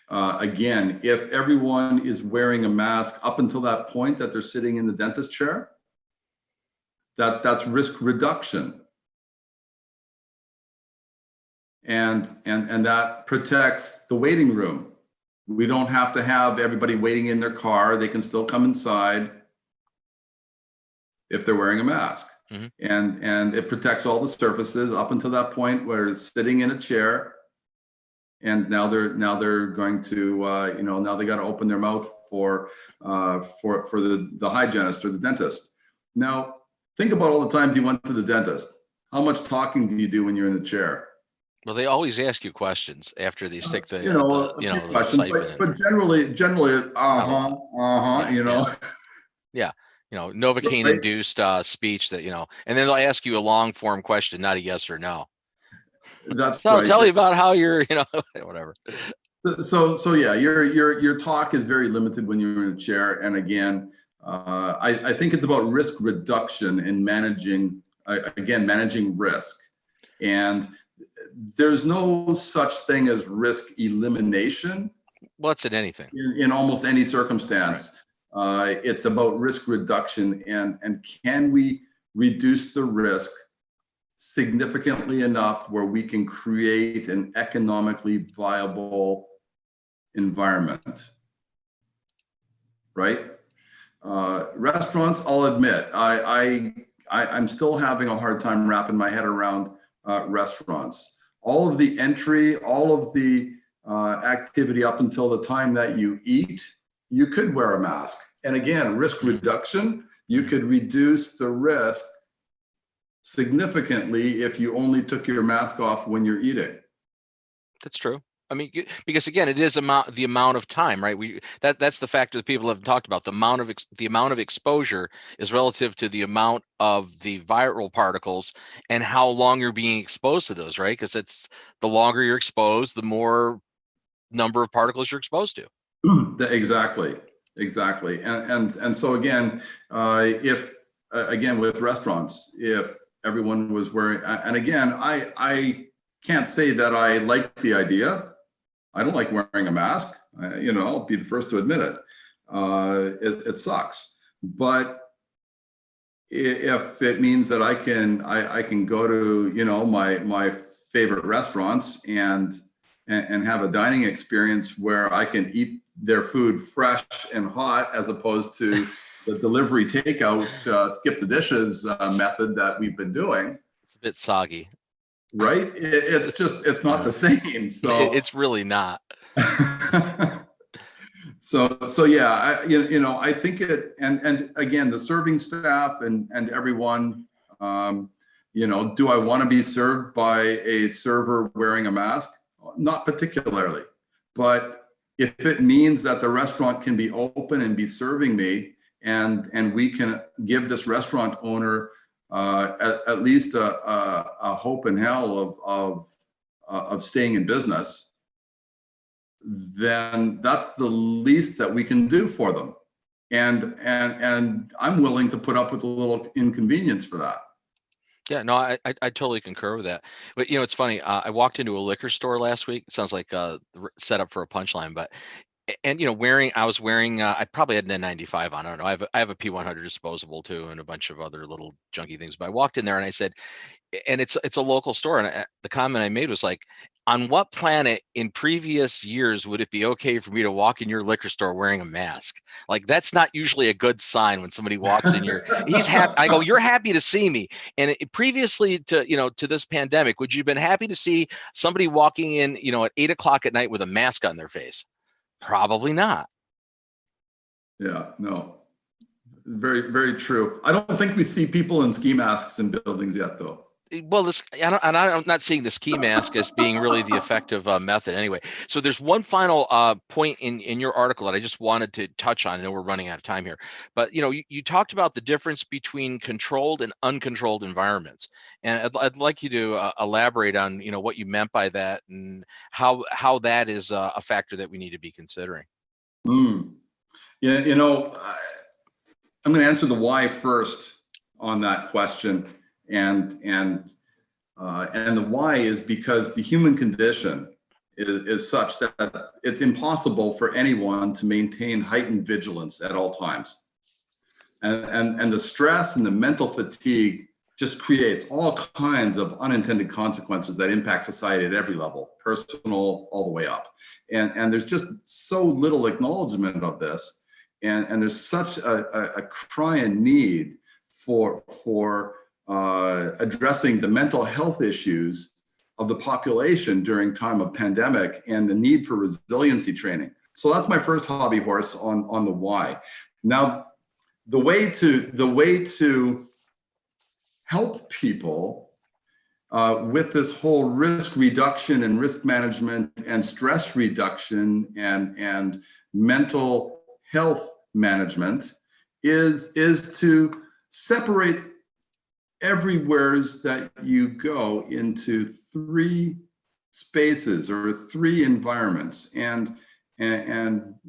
Again, if everyone is wearing a mask up until that point that they're sitting in the dentist chair, that's risk reduction. And that protects the waiting room. We don't have to have everybody waiting in their car. They can still come inside if they're wearing a mask. Mm-hmm. And it protects all the surfaces up until that point where it's sitting in a chair. And now they're going to you know, now they got to open their mouth for the hygienist or the dentist. Now, think about all the times you went to the dentist. How much talking do you do when you're in the chair? Well, they always ask you questions after they stick the questions, but generally, you know. Yeah, you know, Novocaine induced speech that, you know, and then they'll ask you a long form question, not a yes or no. That's so right. Tell me about how you're, you know, whatever. So yeah, your talk is very limited when you're in a chair, and again. I think it's about risk reduction and managing risk. And there's no such thing as risk elimination. What's in anything? In almost any circumstance. Right. It's about risk reduction and can we reduce the risk significantly enough where we can create an economically viable environment, right? Restaurants, I'll admit, I'm still having a hard time wrapping my head around restaurants. All of the entry, all of the activity up until the time that you eat, you could wear a mask. And again, risk reduction, you could reduce the risk significantly if you only took your mask off when you're eating. That's true. I mean, because again, it is the amount of time, right? That's the factor that people have talked about. The amount of exposure is relative to the amount of the viral particles and how long you're being exposed to those, right? Because it's the longer you're exposed, the more number of particles you're exposed to. Exactly, exactly. And so again, if again with restaurants, if everyone was wearing, and again, I can't say that I like the idea. I don't like wearing a mask. I'll be the first to admit it. It sucks. But if it means that I can go to my favorite restaurants and have a dining experience where I can eat their food fresh and hot, as opposed to the delivery takeout skip the dishes method that we've been doing. It's a bit soggy. Right? It's not the same. So it's really not. So yeah, I think it, and again, the serving staff and everyone, do I want to be served by a server wearing a mask? Not particularly, but if it means that the restaurant can be open and be serving me, and we can give this restaurant owner at least a hope in hell of staying in business, then that's the least that we can do for them. And I'm willing to put up with a little inconvenience for that. Yeah, no, I totally concur with that. But it's funny. I walked into a liquor store last week. It sounds like set up for a punchline, but and I was wearing I probably had an N95 on. I don't know. I have a P100 disposable too, and a bunch of other little junky things. But I walked in there and I said, and it's a local store, and the comment I made was like, on what planet in previous years would it be okay for me to walk in your liquor store wearing a mask? Like, that's not usually a good sign when somebody walks in your, he's happy. I go, you're happy to see me. And previously to this pandemic, would you have been happy to see somebody walking in, at 8 o'clock at night with a mask on their face? Probably not. Yeah, no, very, very true. I don't think we see people in ski masks in buildings yet, though. Well, I'm not seeing the ski mask as being really the effective method anyway. So there's one final point in your article that I just wanted to touch on. I know we're running out of time here, but you talked about the difference between controlled and uncontrolled environments, and I'd like you to elaborate on what you meant by that and how that is a factor that we need to be considering. Yeah, I'm going to answer the why first on that question. And the why is because the human condition is such that it's impossible for anyone to maintain heightened vigilance at all times. And the stress and the mental fatigue just creates all kinds of unintended consequences that impact society at every level, personal all the way up. And there's just so little acknowledgement of this. And there's such a crying need for addressing the mental health issues of the population during time of pandemic and the need for resiliency training. So that's my first hobby horse on the why. Now, the way to help people with this whole risk reduction and risk management and stress reduction and mental health management is to separate everywheres that you go into three spaces or three environments. And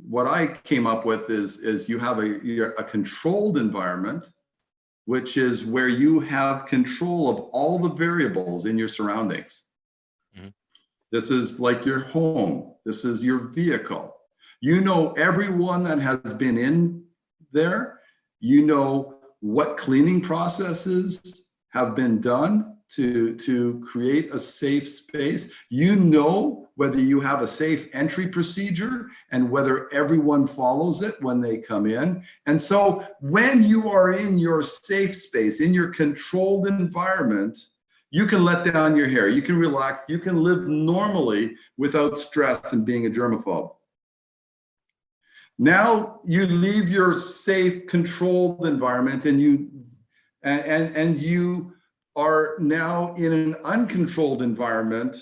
what I came up with is you have a controlled environment, which is where you have control of all the variables in your surroundings. Mm-hmm. This is like your home. This is your vehicle. You know everyone that has been in there. You know what cleaning processes have been done to create a safe space. You know whether you have a safe entry procedure and whether everyone follows it when they come in. And so when you are in your safe space, in your controlled environment, you can let down your hair, you can relax, you can live normally without stress and being a germaphobe. Now you leave your safe, controlled environment and you are now in an uncontrolled environment,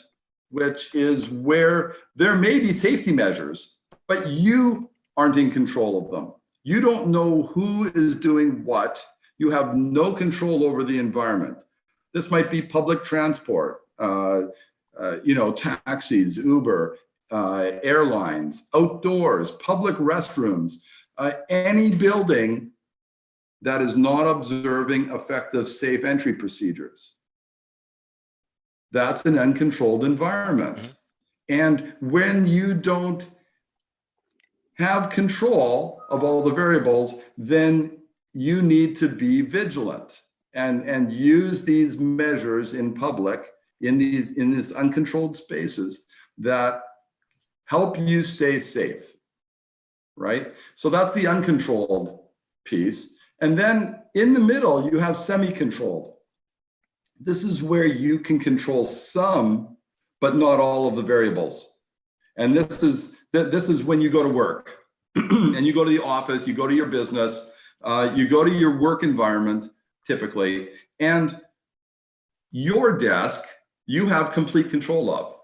which is where there may be safety measures, but you aren't in control of them. You don't know who is doing what. You have no control over the environment. This might be public transport, taxis, Uber, airlines, outdoors, public restrooms, any building that is not observing effective safe entry procedures. That's an uncontrolled environment. Mm-hmm. And when you don't have control of all the variables, then you need to be vigilant and use these measures in public, in these uncontrolled spaces that help you stay safe, right? So that's the uncontrolled piece. And then in the middle, you have semi-controlled. This is where you can control some, but not all of the variables. And this is when you go to work and you go to the office, you go to your business, you go to your work environment, typically, and your desk, you have complete control of.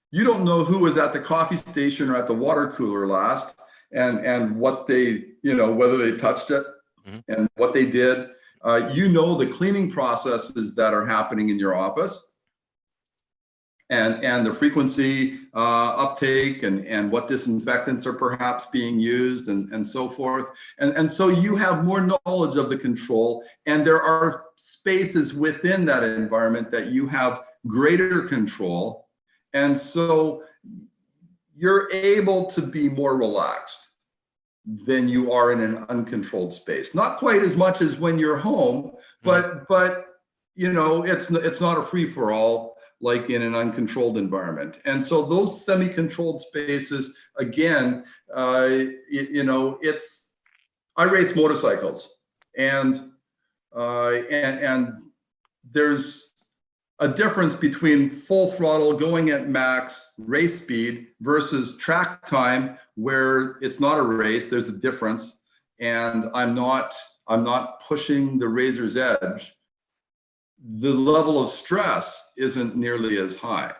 You don't know who was at the coffee station or at the water cooler last, and what they, whether they touched it and what they did. The cleaning processes that are happening in your office, and the frequency uptake, and what disinfectants are perhaps being used, and so forth. And so you have more knowledge of the control, and there are spaces within that environment that you have greater control. And so you're able to be more relaxed than you are in an uncontrolled space. Not quite as much as when you're home, but it's not a free for all like in an uncontrolled environment. And so those semi-controlled spaces, again, I race motorcycles, and there's a difference between full throttle going at max race speed versus track time, where it's not a race. There's a difference, and I'm not pushing the razor's edge. The level of stress isn't nearly as high,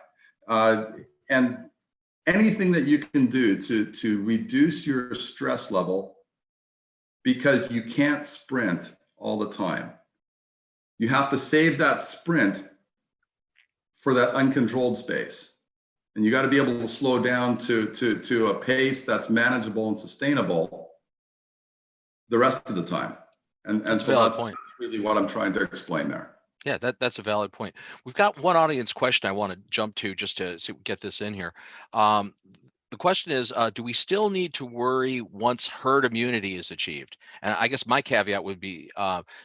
and anything that you can do to reduce your stress level, because you can't sprint all the time. You have to save that sprint for that uncontrolled space. And you got to be able to slow down to a pace that's manageable and sustainable the rest of the time. And so that's really what I'm trying to explain there. Yeah, that's a valid point. We've got one audience question I want to jump to just to get this in here. The question is, do we still need to worry once herd immunity is achieved? And I guess my caveat would be,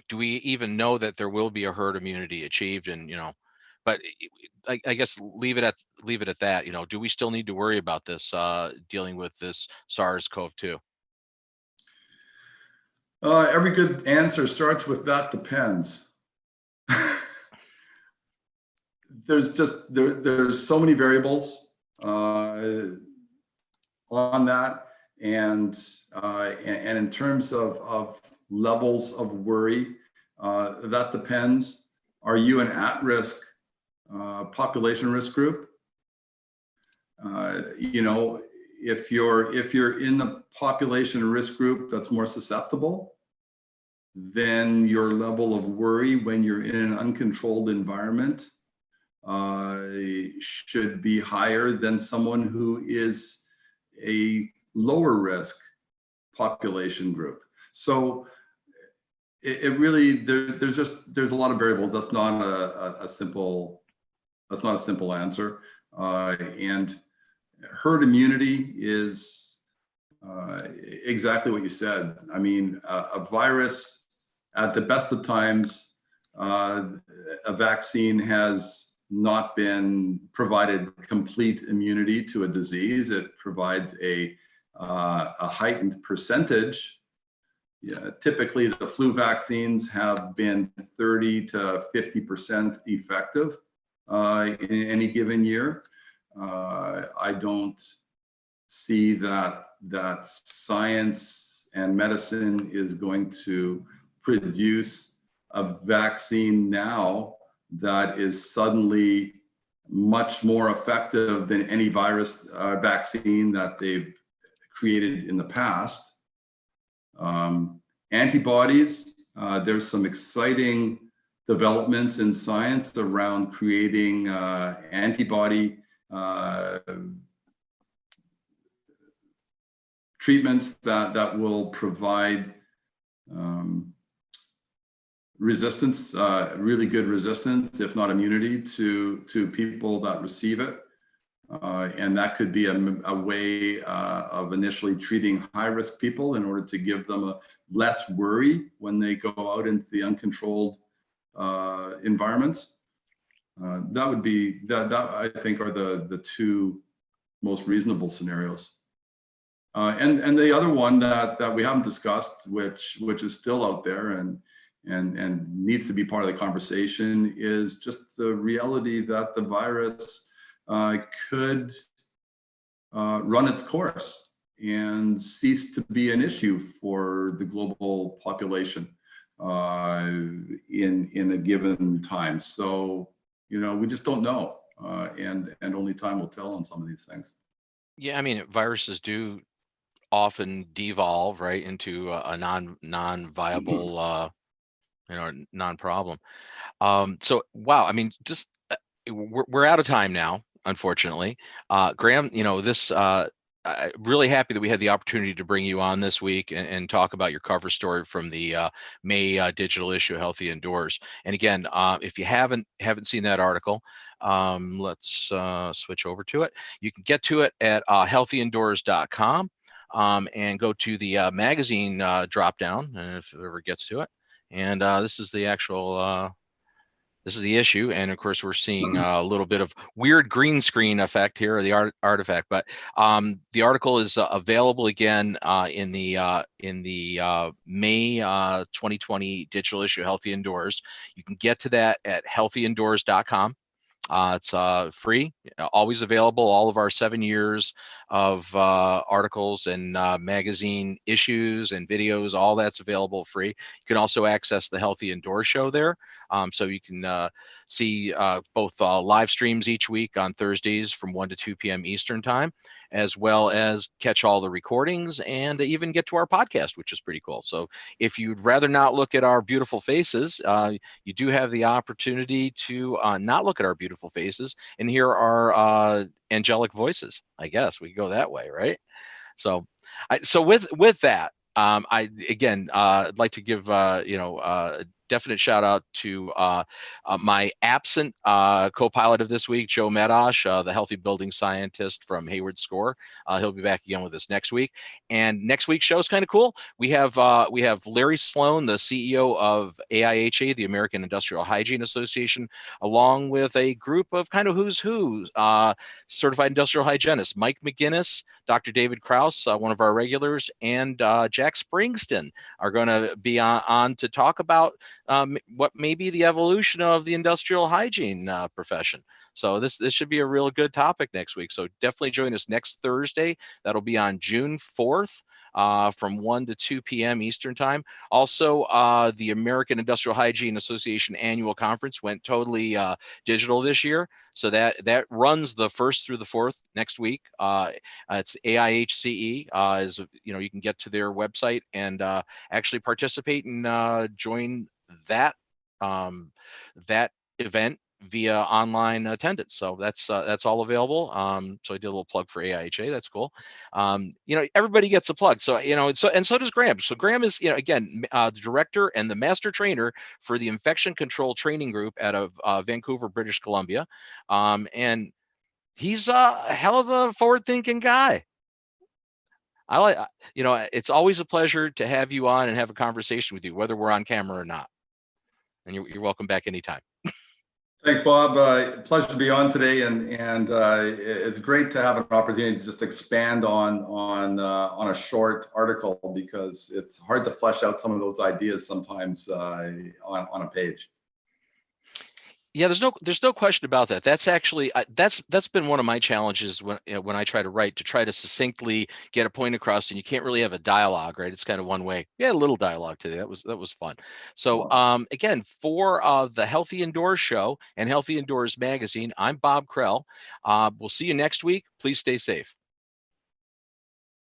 do we even know that there will be a herd immunity achieved? And but I guess leave it at that. Do we still need to worry about this, dealing with this SARS-CoV-2? Every good answer starts with "that depends." There's so many variables on that, and in terms of levels of worry, that depends. Are you an at-risk population risk group? If you're in the population risk group that's more susceptible, then your level of worry when you're in an uncontrolled environment should be higher than someone who is a lower risk population group. So it really, there's a lot of variables. That's not a simple answer. And herd immunity is exactly what you said. I mean, a virus, at the best of times, a vaccine has not been provided complete immunity to a disease. It provides a heightened percentage. Yeah, typically, the flu vaccines have been 30 to 50% effective in any given year. I don't see that science and medicine is going to produce a vaccine now that is suddenly much more effective than any virus vaccine that they've created in the past. Antibodies, there's some exciting developments in science around creating antibody treatments that will provide resistance, really good resistance, if not immunity, to people that receive it. And that could be a way of initially treating high-risk people in order to give them a less worry when they go out into the uncontrolled environments. That would be, that I think are the two most reasonable scenarios. And the other one that we haven't discussed, which is still out there and needs to be part of the conversation, is just the reality that the virus could run its course and cease to be an issue for the global population in a given time. So, you know, we just don't know, and only time will tell on some of these things. Yeah, I mean, viruses do often devolve right into a non-viable, non-problem. So wow, I mean, just we're out of time now, unfortunately. Graham, this I'm really happy that we had the opportunity to bring you on this week and talk about your cover story from the May digital issue, Healthy Indoors. And again, if you haven't seen that article, let's switch over to it. You can get to it at healthyindoors.com and go to the magazine drop down, if it ever gets to it. And this is the actual this is the issue, and of course we're seeing a little bit of weird green screen effect here, or the artifact. But the article is available again in the May 2020 digital issue, Healthy Indoors. You can get to that at healthyindoors.com. It's free, always available. All of our 7 years of articles and magazine issues and videos, all that's available free. You can also access the Healthy Indoors show there. So you can see both live streams each week on Thursdays from 1 to 2 p.m. Eastern time, as well as catch all the recordings and even get to our podcast, which is pretty cool. So if you'd rather not look at our beautiful faces, you do have the opportunity to not look at our beautiful faces and hear our angelic voices. I guess we could go that way, right? So, with that, I again I'd like to give a definite shout out to my absent co-pilot of this week, Joe Medosh, the healthy building scientist from Hayward Score. He'll be back again with us next week. And next week's show is kind of cool. We have Larry Sloan, the CEO of AIHA, the American Industrial Hygiene Association, along with a group of kind of who's who, certified industrial hygienists, Mike McGinnis, Dr. David Krause, one of our regulars, and Jack Springston are going to be on to talk about what may be the evolution of the industrial hygiene profession. So this should be a real good topic next week. So definitely join us next Thursday. That'll be on June 4th. From 1 to 2 p.m. Eastern time. Also, the American Industrial Hygiene Association annual conference went totally digital this year. So that runs the 1st through the 4th next week. It's AIHCE. You can get to their website and actually participate and join that event via online attendance. So that's all available. So I did a little plug for AIHA. That's cool. Everybody gets a plug. So, so does Graham. So Graham is, again, the director and the master trainer for the infection control training group out of Vancouver, British Columbia. And he's a hell of a forward-thinking guy. It's always a pleasure to have you on and have a conversation with you, whether we're on camera or not. And you're welcome back anytime. Thanks, Bob. Pleasure to be on today, and it's great to have an opportunity to just expand on a short article, because it's hard to flesh out some of those ideas sometimes on a page. Yeah, there's no question about that. That's actually that's been one of my challenges when when I try to write, to try to succinctly get a point across, and you can't really have a dialogue, right? It's kind of one way. We had a little dialogue today. That was fun. So Well, again, for the Healthy Indoors Show and Healthy Indoors Magazine, I'm Bob Krell. We'll see you next week. Please stay safe.